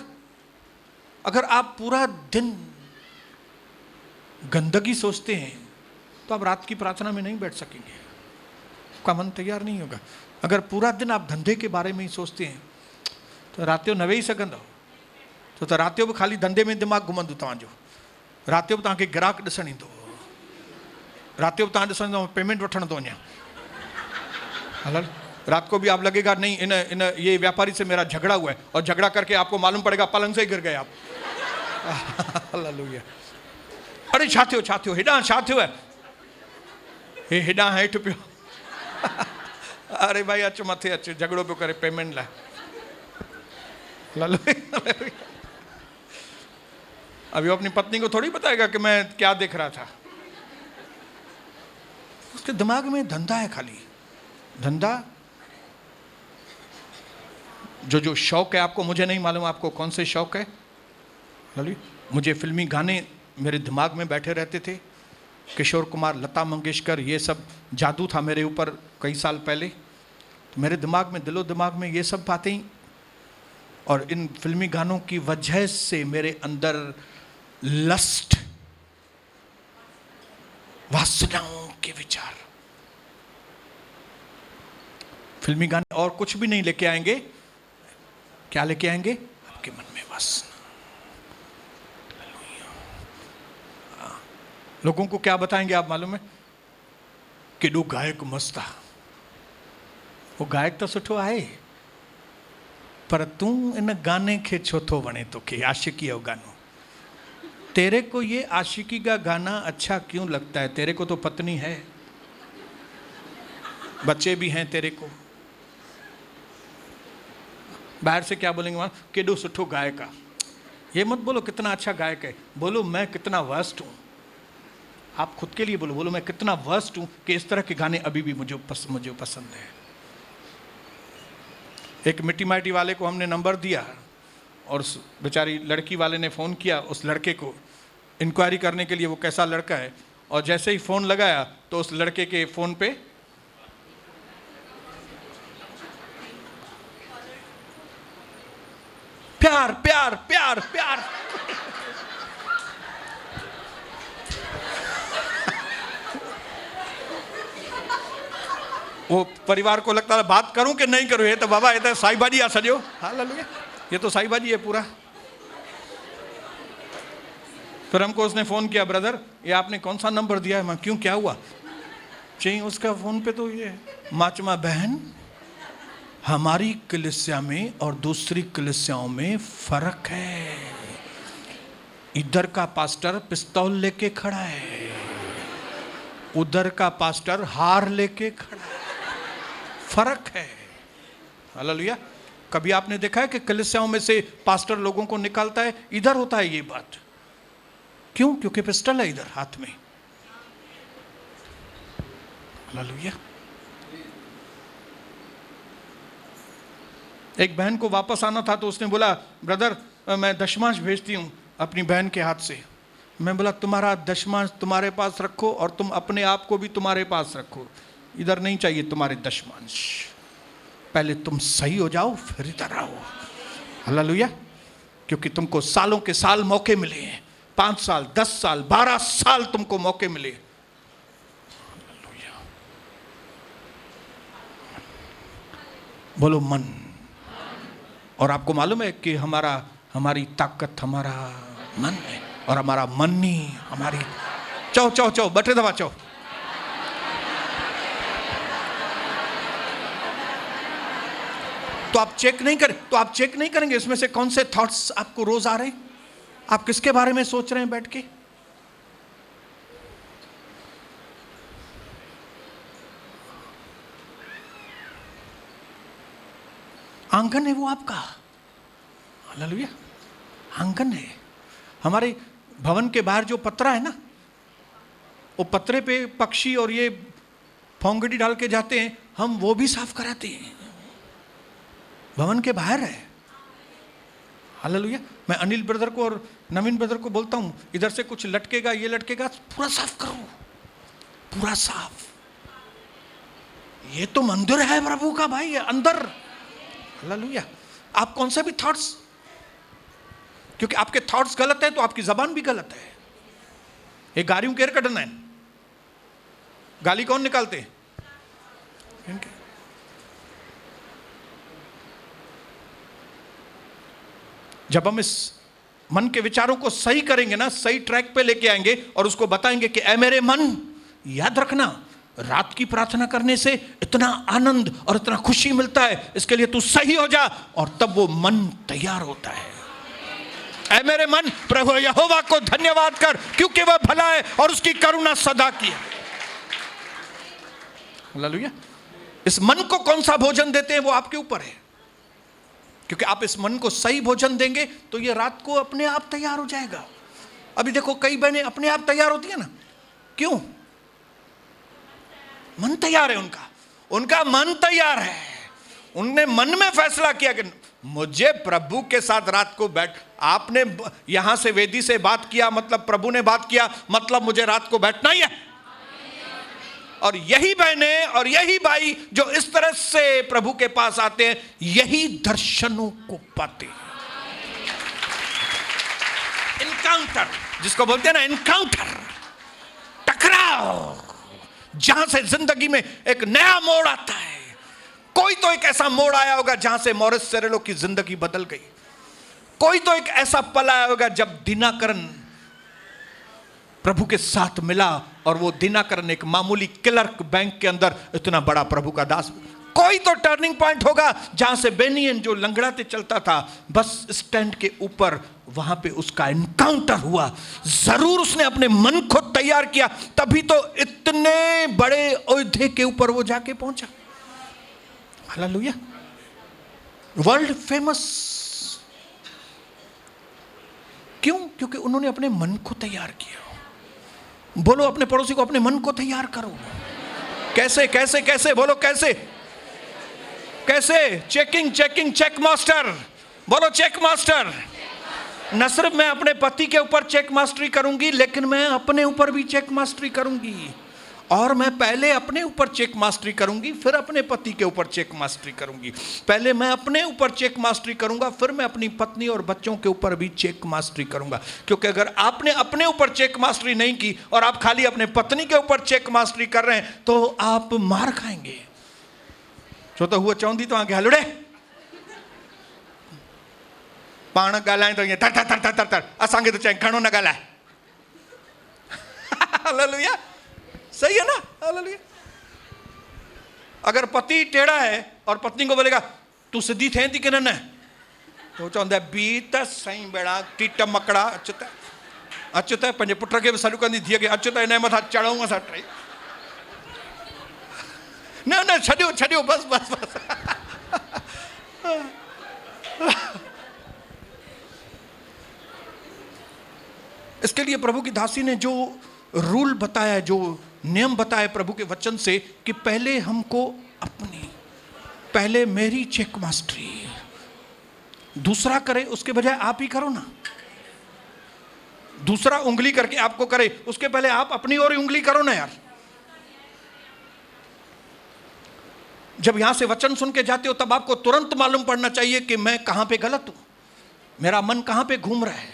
अगर आप पूरा दिन गंदगी सोचते हैं तो आप रात की प्रार्थना में नहीं बैठ सकेंगे, आपका मन तैयार नहीं होगा। अगर पूरा दिन आप धंधे के बारे में ही सोचते हैं तो रातियों न वेही सघंदो। तो रातियों भी खाली धंधे में दिमाग़ घुमंदो तव्हांजो। रातियों भी तव्हांखे ग्राहक ॾिसणु ईंदो। रातियों भी तव्हां ॾिसंदो पेमेंट वठण थो वञा। हलल, रात को भी आप लगेगा नहीं इन ये व्यापारी से मेरा झगड़ा हुआ है, और झगड़ा करके आपको मालूम पड़ेगा पलंग से ही गिर गए आप। हालेलुया। अरे छा थियो हेॾां छा थियो है? हे हेॾां हेठि पियो। अरे भाई अच मथे अच, झगड़ो पियो करे पेमेंट लाइ। हालेलुया। अभी वो अपनी पत्नी को थोड़ी बताएगा कि मैं क्या देख रहा था। उसके दिमाग में धंधा है, खाली धंधा। जो शौक है आपको, मुझे नहीं मालूम आपको कौन से शौक है। मुझे फिल्मी गाने मेरे दिमाग में बैठे रहते थे, किशोर कुमार, लता मंगेशकर, ये सब जादू था मेरे ऊपर कई साल पहले। तो मेरे दिमाग में, दिलो दिमाग में ये सब बातें, और इन फिल्मी गानों की वजह से मेरे अंदर लस्ट, वासनाओं के विचार। फिल्मी गाने और कुछ भी नहीं लेके आएंगे, क्या लेके आएंगे? आपके मन में वासना। लोगों को क्या बताएंगे आप मालूम है? केडो गायक मस्त आ, वो गायक तो सुठो आहे, पर तू इन गाने के छो थो वणे तोखे? आशिकी जो गानो, तेरे को ये आशिकी का गाना अच्छा क्यों लगता है? तेरे को तो पत्नी है, बच्चे भी हैं तेरे को। बाहर से क्या बोलेंगे वहां? केडो सुठो गायक आ। ये मत बोलो कितना अच्छा गायक है, बोलो मैं कितना वर्स्ट हूं। आप खुद के लिए बोलो, बोलो मैं कितना वर्स्ट हूं कि इस तरह के गाने अभी भी मुझे पसंद है। एक मिट्टी माटी वाले को हमने नंबर दिया और उस बेचारी लड़की वाले ने फ़ोन किया उस लड़के को इंक्वायरी करने के लिए वो कैसा लड़का है, और जैसे ही फ़ोन लगाया तो उस लड़के के फ़ोन पे प्यार प्यार प्यार प्यार। वो परिवार को लगता है बात करूं कि नहीं करूं, ये तो बाबा ये तो साई भाजी आ सजो। हालेलुया, ये तो साई भाजी है पूरा। फिर हमको उसने फ़ोन किया, ब्रदर ये आपने कौन सा नंबर दिया है? मैं क्यों, क्या हुआ? चाहिए उसका फ़ोन पे तो ये माचमा बहन, हमारी कलीसिया में और दूसरी कलीसियाओं में फ़र्क है। इधर का पास्टर पिस्तौल लेके खड़ा है, उधर का पास्टर हार लेके खड़ा है, फर्क है। हालेलुया। कभी आपने देखा है कि कलीसियाओं में से पास्टर लोगों को निकालता है? इधर होता है ये बात। क्यों? क्योंकि पिस्टल है इधर हाथ में। हालेलुया। एक बहन को वापस आना था तो उसने बोला, ब्रदर मैं दशमांश भेजती हूं अपनी बहन के हाथ से। मैं बोला तुम्हारा दशमांश तुम्हारे पास रखो और तुम अपने आप को भी तुम्हारे पास रखो, इधर नहीं चाहिए तुम्हारे दशमांश। पहले तुम सही हो जाओ फिर इधर आओ। हालेलुया। क्योंकि तुमको सालों के साल मौके मिले हैं, 5 साल 10 साल 12 साल तुमको मौके मिले। हालेलुया। बोलो मन। और आपको मालूम है कि हमारी ताकत हमारा मन है, और हमारा मन ही हमारी। चौ चौ चौ बटे दबा चौ। तो आप चेक नहीं करेंगे इसमें से कौन से थॉट्स आपको रोज आ रहे हैं? आप किसके बारे में सोच रहे हैं बैठ के? आंगन है वो आपका। हालेलुया। आंगन है। हमारे भवन के बाहर जो पतरा है ना, वो पतरे पे पक्षी और ये फोंगड़ी डाल के जाते हैं, हम वो भी साफ कराते हैं। भवन के बाहर है। हालेलुया। मैं अनिल ब्रदर को और नवीन ब्रदर को बोलता हूं, इधर से कुछ लटकेगा, ये लटकेगा, पूरा साफ करो, पूरा साफ। ये तो मंदिर है प्रभु का भाई, अंदर। हालेलुया। आप कौन से भी थॉट्स, क्योंकि आपके थॉट्स गलत है तो आपकी जबान भी गलत है। ये गाड़ियों केयर कटना है, गाली कौन निकालते हैं? इनके। जब हम इस मन के विचारों को सही करेंगे ना, सही ट्रैक पे लेके आएंगे और उसको बताएंगे कि ऐ मेरे मन, याद रखना रात की प्रार्थना करने से इतना आनंद और इतना खुशी मिलता है, इसके लिए तू सही हो जा, और तब वो मन तैयार होता है। ऐ मेरे मन प्रभु यहोवा को धन्यवाद कर, क्योंकि वह भला है और उसकी करुणा सदा की है। हालेलुया। इस मन को कौन सा भोजन देते हैं वो आपके ऊपर है, क्योंकि आप इस मन को सही भोजन देंगे तो ये रात को अपने आप तैयार हो जाएगा। अभी देखो कई बहनें अपने आप तैयार होती है ना, क्यों? मन तैयार है उनका मन तैयार है। उनने मन में फैसला किया कि मुझे प्रभु के साथ रात को बैठ, आपने यहां से वेदी से बात किया मतलब प्रभु ने बात किया, मतलब मुझे रात को बैठना ही है। और यही बहनें और यही भाई जो इस तरह से प्रभु के पास आते हैं, यही दर्शनों को पाते हैं। इनकाउंटर जिसको बोलते हैं ना, इनकाउंटर, टकराव, जहां से जिंदगी में एक नया मोड़ आता है। कोई तो एक ऐसा मोड़ आया होगा जहां से मॉरिस सेरेलो की जिंदगी बदल गई। कोई तो एक ऐसा पल आया होगा जब दिनाकरन प्रभु के साथ मिला और वो दिनाकरन एक मामूली क्लर्क बैंक के अंदर इतना बड़ा प्रभु का दास। कोई तो टर्निंग पॉइंट होगा जहां से बेनियन जो लंगड़ाते चलता था, बस स्टैंड के ऊपर वहां पे उसका एनकाउंटर हुआ। जरूर उसने अपने मन को तैयार किया, तभी तो इतने बड़े ओहदे के ऊपर वो जाके पहुंचा। Hallelujah, world famous. क्यों? क्योंकि उन्होंने अपने मन को तैयार किया। बोलो अपने पड़ोसी को, अपने मन को तैयार करो। कैसे कैसे कैसे? बोलो कैसे कैसे? Checking checking, check master. बोलो चेक मास्टर। न सिर्फ मैं अपने पति के ऊपर चेक मास्टरी करूंगी, लेकिन मैं अपने ऊपर भी चेक मास्टरी करूंगी। और मैं पहले अपने ऊपर चेक मास्टरी करूंगी, फिर अपने पति के ऊपर चेक मास्टरी करूंगी। पहले मैं अपने ऊपर चेक मास्टरी करूंगा, फिर मैं अपनी पत्नी और बच्चों के ऊपर भी चेक मास्टरी करूंगा। क्योंकि अगर आपने अपने ऊपर चेक मास्टरी नहीं की और आप खाली अपने पत्नी के ऊपर चेक मास्टरी कर रहे हैं, तो आप मार खाएंगे। छो तो हुआ चवंदी तो आगे हलड़े पाण ॻाल्हाए तो ईअं तर तर तर तर तर, असांखे तो चई घणो न ॻाल्हाए। हालेलुया, सही है ना? हालेलुया। अगर पति टेढ़ा है और पत्नी को बोलेगा तू सीधी थे थी कि न, तो चवंदा बी त सही बेड़ा टीट मकड़ा अच त पंहिंजे पुट खे बि सॾु कंदी, धीअ खे अच त हिन जे मथां चढ़ूं असां टई। न न छॾियो छॾियो, बस बस बस। इसके लिए प्रभु की दासी ने जो रूल बताया, जो नियम बताए प्रभु के वचन से, कि पहले हमको अपनी, पहले मेरी चेक मास्टरी, दूसरा करे उसके बजाय आप ही करो ना। दूसरा उंगली करके आपको करे, उसके पहले आप अपनी ओर उंगली करो ना यार। जब यहां से वचन सुन के जाते हो तब आपको तुरंत मालूम पड़ना चाहिए कि मैं कहां पे गलत हूं, मेरा मन कहां पे घूम रहा है।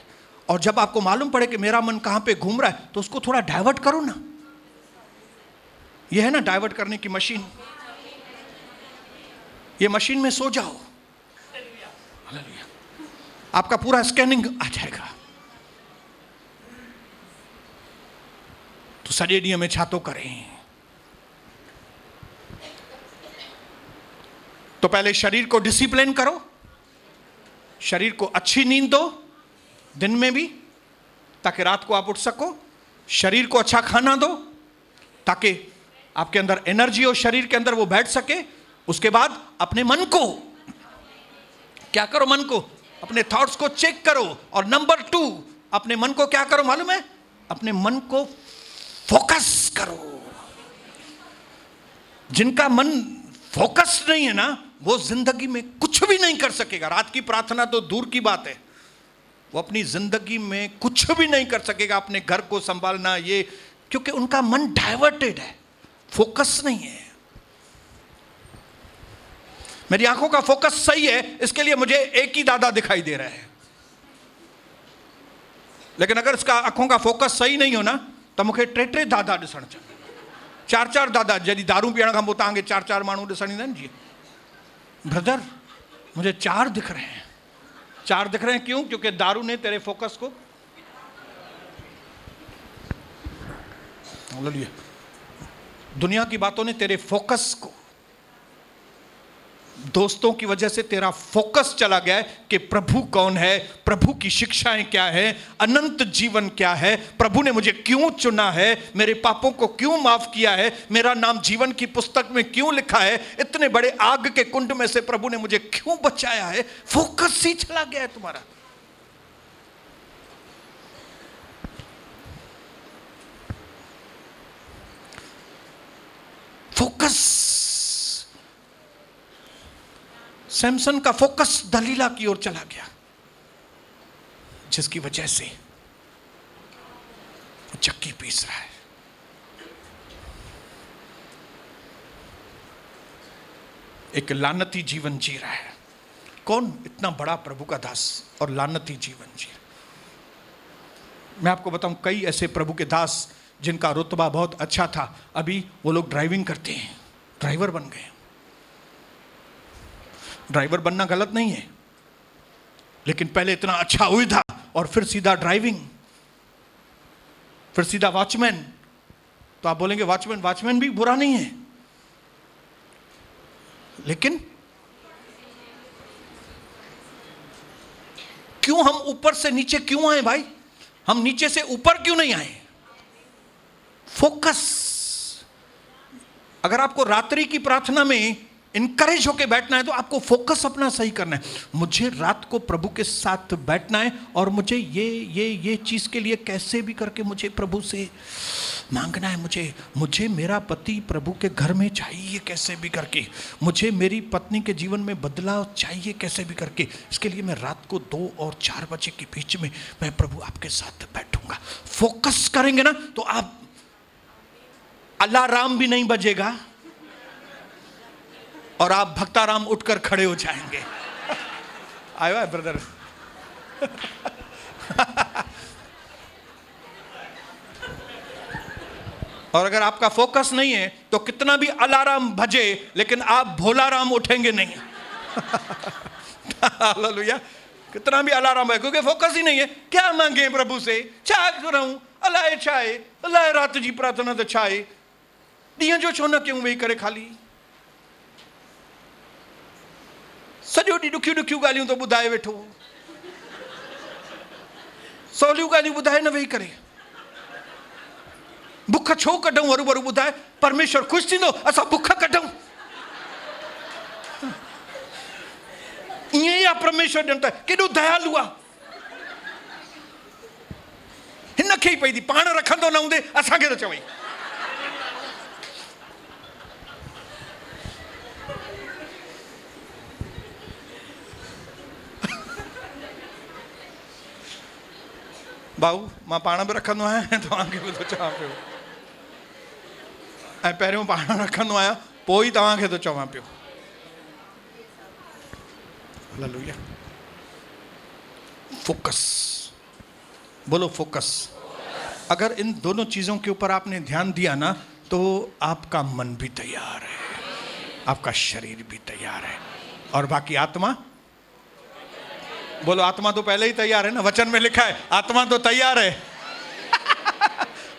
और जब आपको मालूम पड़े कि मेरा मन कहां पे घूम रहा है, तो उसको थोड़ा डाइवर्ट करो ना। यह है ना डाइवर्ट करने की मशीन। ये मशीन में सो जाओ, आपका पूरा स्कैनिंग आ जाएगा। तो सॼे ॾींहं में छा तो करें? तो पहले शरीर को डिसिप्लिन करो, शरीर को अच्छी नींद दो दिन में भी, ताकि रात को आप उठ सको। शरीर को अच्छा खाना दो ताकि आपके अंदर एनर्जी हो, शरीर के अंदर वो बैठ सके। उसके बाद अपने मन को क्या करो? मन को, अपने थॉट्स को चेक करो। और नंबर 2, अपने मन को क्या करो मालूम है? अपने मन को फोकस करो। जिनका मन फोकस नहीं है ना, वो जिंदगी में कुछ भी नहीं कर सकेगा। रात की प्रार्थना तो दूर की बात है, वो अपनी जिंदगी में कुछ भी नहीं कर सकेगा। अपने घर को संभालना, ये, क्योंकि उनका मन डाइवर्टेड है, फोकस नहीं है। मेरी आंखों का फोकस सही है, इसके लिए मुझे एक ही दादा दिखाई दे रहा है। लेकिन अगर इसका आंखों का फोकस सही नहीं हो ना, तो मुझे टे दादा ॾिसण चाहिए, 4 दादा। जॾहिं दारू पीअण खां पोइ तव्हांखे 4 माण्हू ॾिसण ईंदा आहिनि। जी ब्रदर, मुझे 4 दिख रहे हैं। 4 दिख रहे हैं क्यों? क्योंकि दारू ने तेरे फोकस को, दुनिया की बातों ने तेरे फोकस को, दोस्तों की वजह से तेरा फोकस चला गया है कि प्रभु कौन है, प्रभु की शिक्षाएं क्या है, अनंत जीवन क्या है, प्रभु ने मुझे क्यों चुना है, मेरे पापों को क्यों माफ किया है, मेरा नाम जीवन की पुस्तक में क्यों लिखा है, इतने बड़े आग के कुंड में से प्रभु ने मुझे क्यों बचाया है। फोकस ही चला गया है तुम्हारा। फोकस सैमसन का फोकस दलीला की ओर चला गया, जिसकी वजह से वो चक्की पीस रहा है। एक लानती जीवन जी रहा है। कौन? इतना बड़ा प्रभु का दास और लानती जीवन जी रहा है। मैं आपको बताऊं, कई ऐसे प्रभु के दास जिनका रुतबा बहुत अच्छा था, अभी वो लोग ड्राइविंग करते हैं, ड्राइवर बन गए। ड्राइवर बनना गलत नहीं है, लेकिन पहले इतना अच्छा हुई था और फिर सीधा ड्राइविंग, फिर सीधा वॉचमैन। तो आप बोलेंगे वॉचमैन भी बुरा नहीं है, लेकिन क्यों हम ऊपर से नीचे क्यों आए भाई? हम नीचे से ऊपर क्यों नहीं आए? फोकस। अगर आपको रात्रि की प्रार्थना में इनकरेज होकर बैठना है तो आपको फोकस अपना सही करना है। मुझे रात को प्रभु के साथ बैठना है और मुझे ये चीज के लिए कैसे भी करके मुझे प्रभु से मांगना है। मुझे मेरा पति प्रभु के घर में चाहिए कैसे भी करके, मुझे मेरी पत्नी के जीवन में बदलाव चाहिए कैसे भी करके। इसके लिए मैं रात को 2 और 4 बजे के बीच में मैं प्रभु आपके साथ बैठूंगा। फोकस करेंगे ना तो आप, अलार्म भी नहीं बजेगा और आप भक्ताराम उठकर खड़े हो जाएंगे। आयो है ब्रदर। और अगर आपका फोकस नहीं है तो कितना भी अलार्म बजे लेकिन आप भोलाराम उठेंगे नहीं। हालेलुया। कितना भी अलार्म है, क्योंकि फोकस ही नहीं है। क्या मांगे प्रभु से? चाय करूं अलाए चाय अलाए रात जी प्रार्थना तो चाय दिया जो छो न क्यों वेही करे खाली सॼो ॾींहुं ॾुखियूं ॾुखियूं ॻाल्हियूं तो ॿुधाए वेठो, सवलियूं ॻाल्हियूं ॿुधाए न वेही करे। बुख छो कढूं हरू भरू ॿुधाए? परमेश्वर ख़ुशि थींदो असां बुख कढूं? ईअं ई आहे परमेश्वर ॼण त केॾो दयालु आहे। हिन खे ई पई थी, पाण रखंदो न हूंदे असांखे त चवई। भाऊ मां पाण बि रखंदो आहियां, तव्हांखे बि थो चवां पियो। ऐं पहिरियों पाण रखंदो आहियां, पोइ ई तव्हांखे थो चवां पियो। हालेलुया। फोकस, बोलो फोकस। अगर इन दोनों चीजों के ऊपर आपने ध्यान दिया ना तो आपका मन भी तैयार है, आपका शरीर भी तैयार है, और बाकी आत्मा, बोलो आत्मा तो पहले ही तैयार है ना। वचन में लिखा है आत्मा तो तैयार है।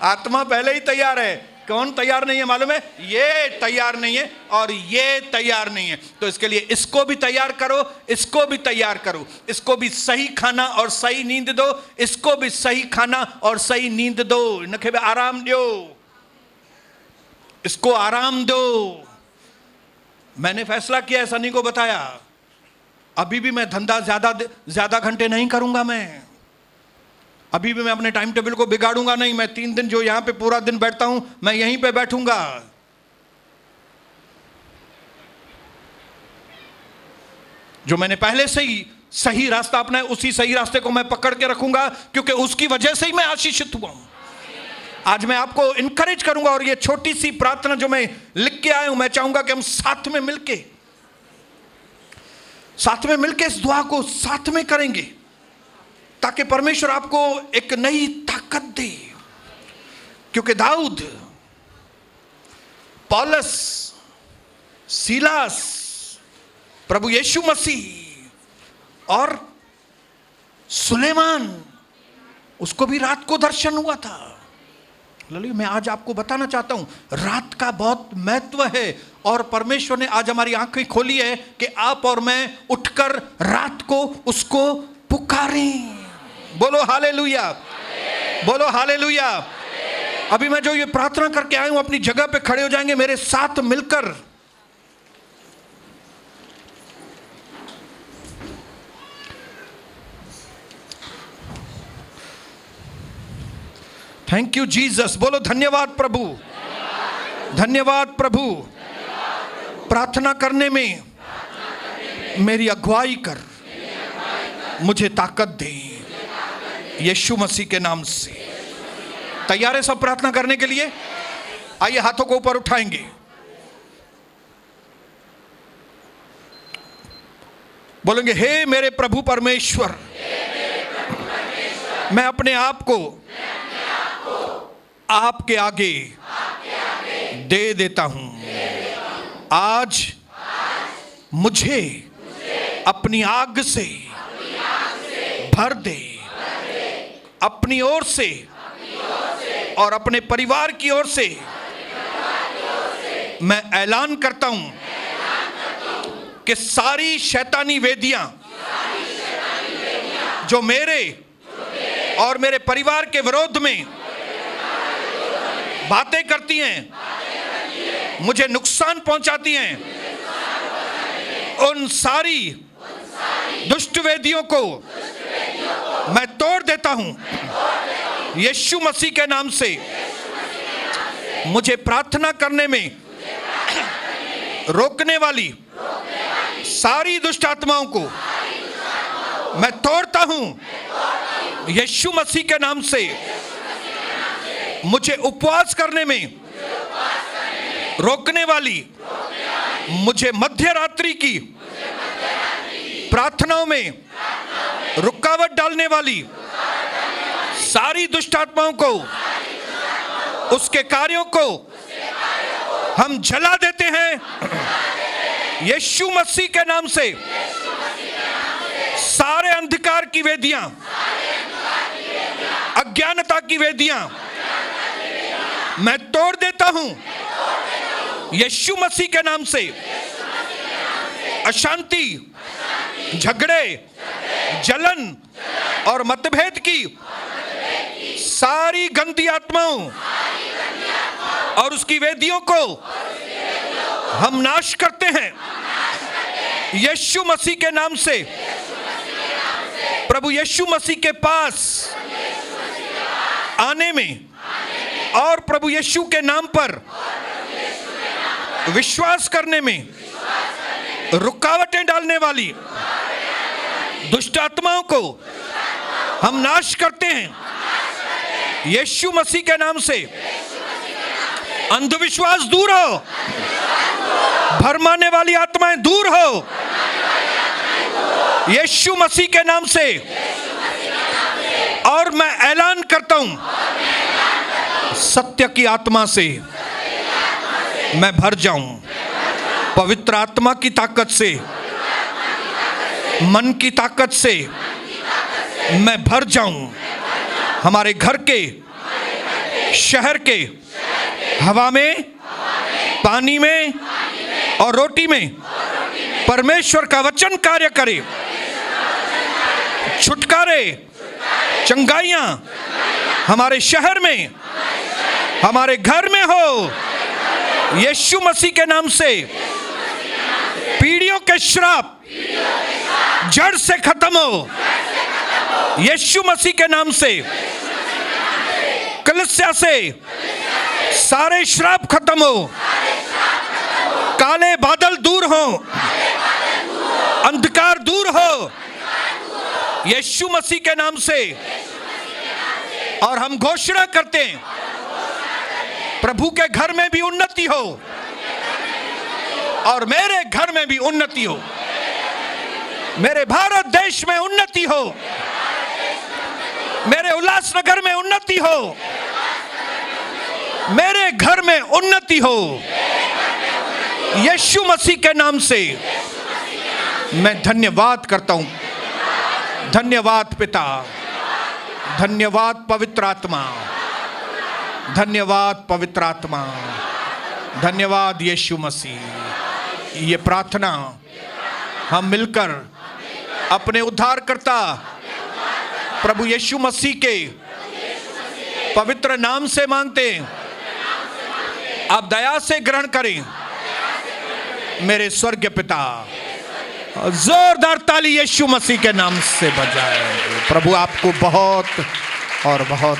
आत्मा पहले ही तैयार है। कौन तैयार नहीं है मालूम है? ये तैयार नहीं है और ये तैयार नहीं है। तो इसके लिए इसको भी तैयार करो, इसको भी तैयार करो। इसको भी सही खाना और सही नींद दो, इसको भी सही खाना और सही नींद दो। इनके भी आराम दो, इसको आराम दो। मैंने फैसला किया है, सनी को बताया, अभी भी मैं धंधा ज्यादा घंटे नहीं करूंगा। मैं अभी भी मैं अपने टाइम टेबल को बिगाड़ूंगा नहीं। मैं 3 दिन जो यहां पे पूरा दिन बैठता हूं, मैं यहीं पे बैठूंगा। जो मैंने पहले से ही सही रास्ता अपनाया, उसी सही रास्ते को मैं पकड़ के रखूंगा, क्योंकि उसकी वजह से ही मैं आशीषित हुआ हूं। आज मैं आपको इनकरेज करूंगा, और ये छोटी सी प्रार्थना जो मैं लिख के आया हूं, मैं चाहूंगा कि हम साथ में मिलके इस दुआ को साथ में करेंगे, ताकि परमेश्वर आपको एक नई ताकत दे। क्योंकि दाऊद, पौलुस, सीलास, प्रभु यीशु मसीह और सुलेमान, उसको भी रात को दर्शन हुआ था। मैं आज आपको बताना चाहता हूं, रात का बहुत महत्व है, और परमेश्वर ने आज हमारी आंखें खोली है कि आप और मैं उठकर रात को उसको पुकारें। बोलो हालेलुया, बोलो हालेलुया। अभी मैं जो ये प्रार्थना करके आया हूं, अपनी जगह पे खड़े हो जाएंगे मेरे साथ मिलकर। Thank you Jesus. बोलो धन्यवाद प्रभु, धन्यवाद प्रभु। प्रार्थना करने में मेरी अगुवाई कर, मुझे ताकत दे, यीशु मसीह के नाम से। तैयार है सब प्रार्थना करने के लिए? आइए हाथों को ऊपर उठाएंगे। बोलेंगे, हे मेरे प्रभु परमेश्वर, मैं अपने आप को आपके आगे दे देता हूं। आज मुझे अपनी आग से भर दे, अपनी ओर से और अपने परिवार की ओर से मैं ऐलान करता हूं कि सारी शैतानी वेदियां जो मेरे और मेरे परिवार के विरोध में बातें करती हैं, मुझे नुकसान पहुंचाती हैं, उन सारी दुष्ट वेदियों को मैं तोड़ देता हूं यीशु मसीह के नाम से। मुझे प्रार्थना करने में रोकने वाली सारी दुष्ट आत्माओं को मैं तोड़ता हूं यीशु मसीह के नाम से। मुझे उपवास करने में रोकने वाली, मुझे मध्य रात्रि की प्रार्थनाओं में रुकावट डालने वाली सारी दुष्ट आत्माओं को, उसके कार्यों को हम जला देते हैं यीशु मसीह के नाम से। सारे अंधकार की वेदियां, अज्ञानता की वेदियां मैं तोड़ देता हूं यीशु मसीह के नाम से। अशांति, झगड़े, जलन और मतभेद की सारी गंदी आत्माओं और उसकी वेदियों को हम नाश करते हैं यीशु मसीह के नाम से। प्रभु यीशु मसीह के पास आने में और प्रभु यीशु के नाम पर विश्वास करने में रुकावटें डालने वाली दुष्ट आत्माओं को हम नाश करते हैं यीशु मसीह के नाम से। अंधविश्वास दूर हो, भरमाने वाली आत्माएं दूर हो यीशु मसीह के नाम से। और मैं ऐलान करता हूं सत्य की आत्मा से मैं भर जाऊं, पवित्र आत्मा की ताकत से, मन की ताकत से मैं भर जाऊं। हमारे घर के, शहर के, हवा में, पानी में और रोटी में परमेश्वर का वचन कार्य करे। छुटकारे, चंगाइयां हमारे शहर में, हमारे घर में हो यीशु मसीह के नाम से। पीढ़ियों के श्राप जड़ से खत्म हो यीशु मसीह के नाम से। कलीसिया से सारे श्राप खत्म हो, काले बादल दूर हो, अंधकार दूर हो यीशु मसीह के नाम से। और हम घोषणा करते हैं प्रभु के घर में भी उन्नति हो और मेरे घर में भी उन्नति हो, मेरे भारत देश में उन्नति हो, मेरे उल्लासनगर में उन्नति हो, मेरे घर में उन्नति हो यीशु मसीह के नाम से। मैं धन्यवाद करता हूं। धन्यवाद पिता, धन्यवाद पवित्र आत्मा, धन्यवाद पवित्र आत्मा, धन्यवाद यीशु मसीह। ये प्रार्थना हम मिलकर अपने उद्धारकर्ता प्रभु यीशु मसीह के पवित्र नाम से मांगते हैं। आप दया से ग्रहण करें मेरे स्वर्गीय पिता। जोरदार ताली यीशु मसीह के नाम से बजाएं। प्रभु आपको बहुत और बहुत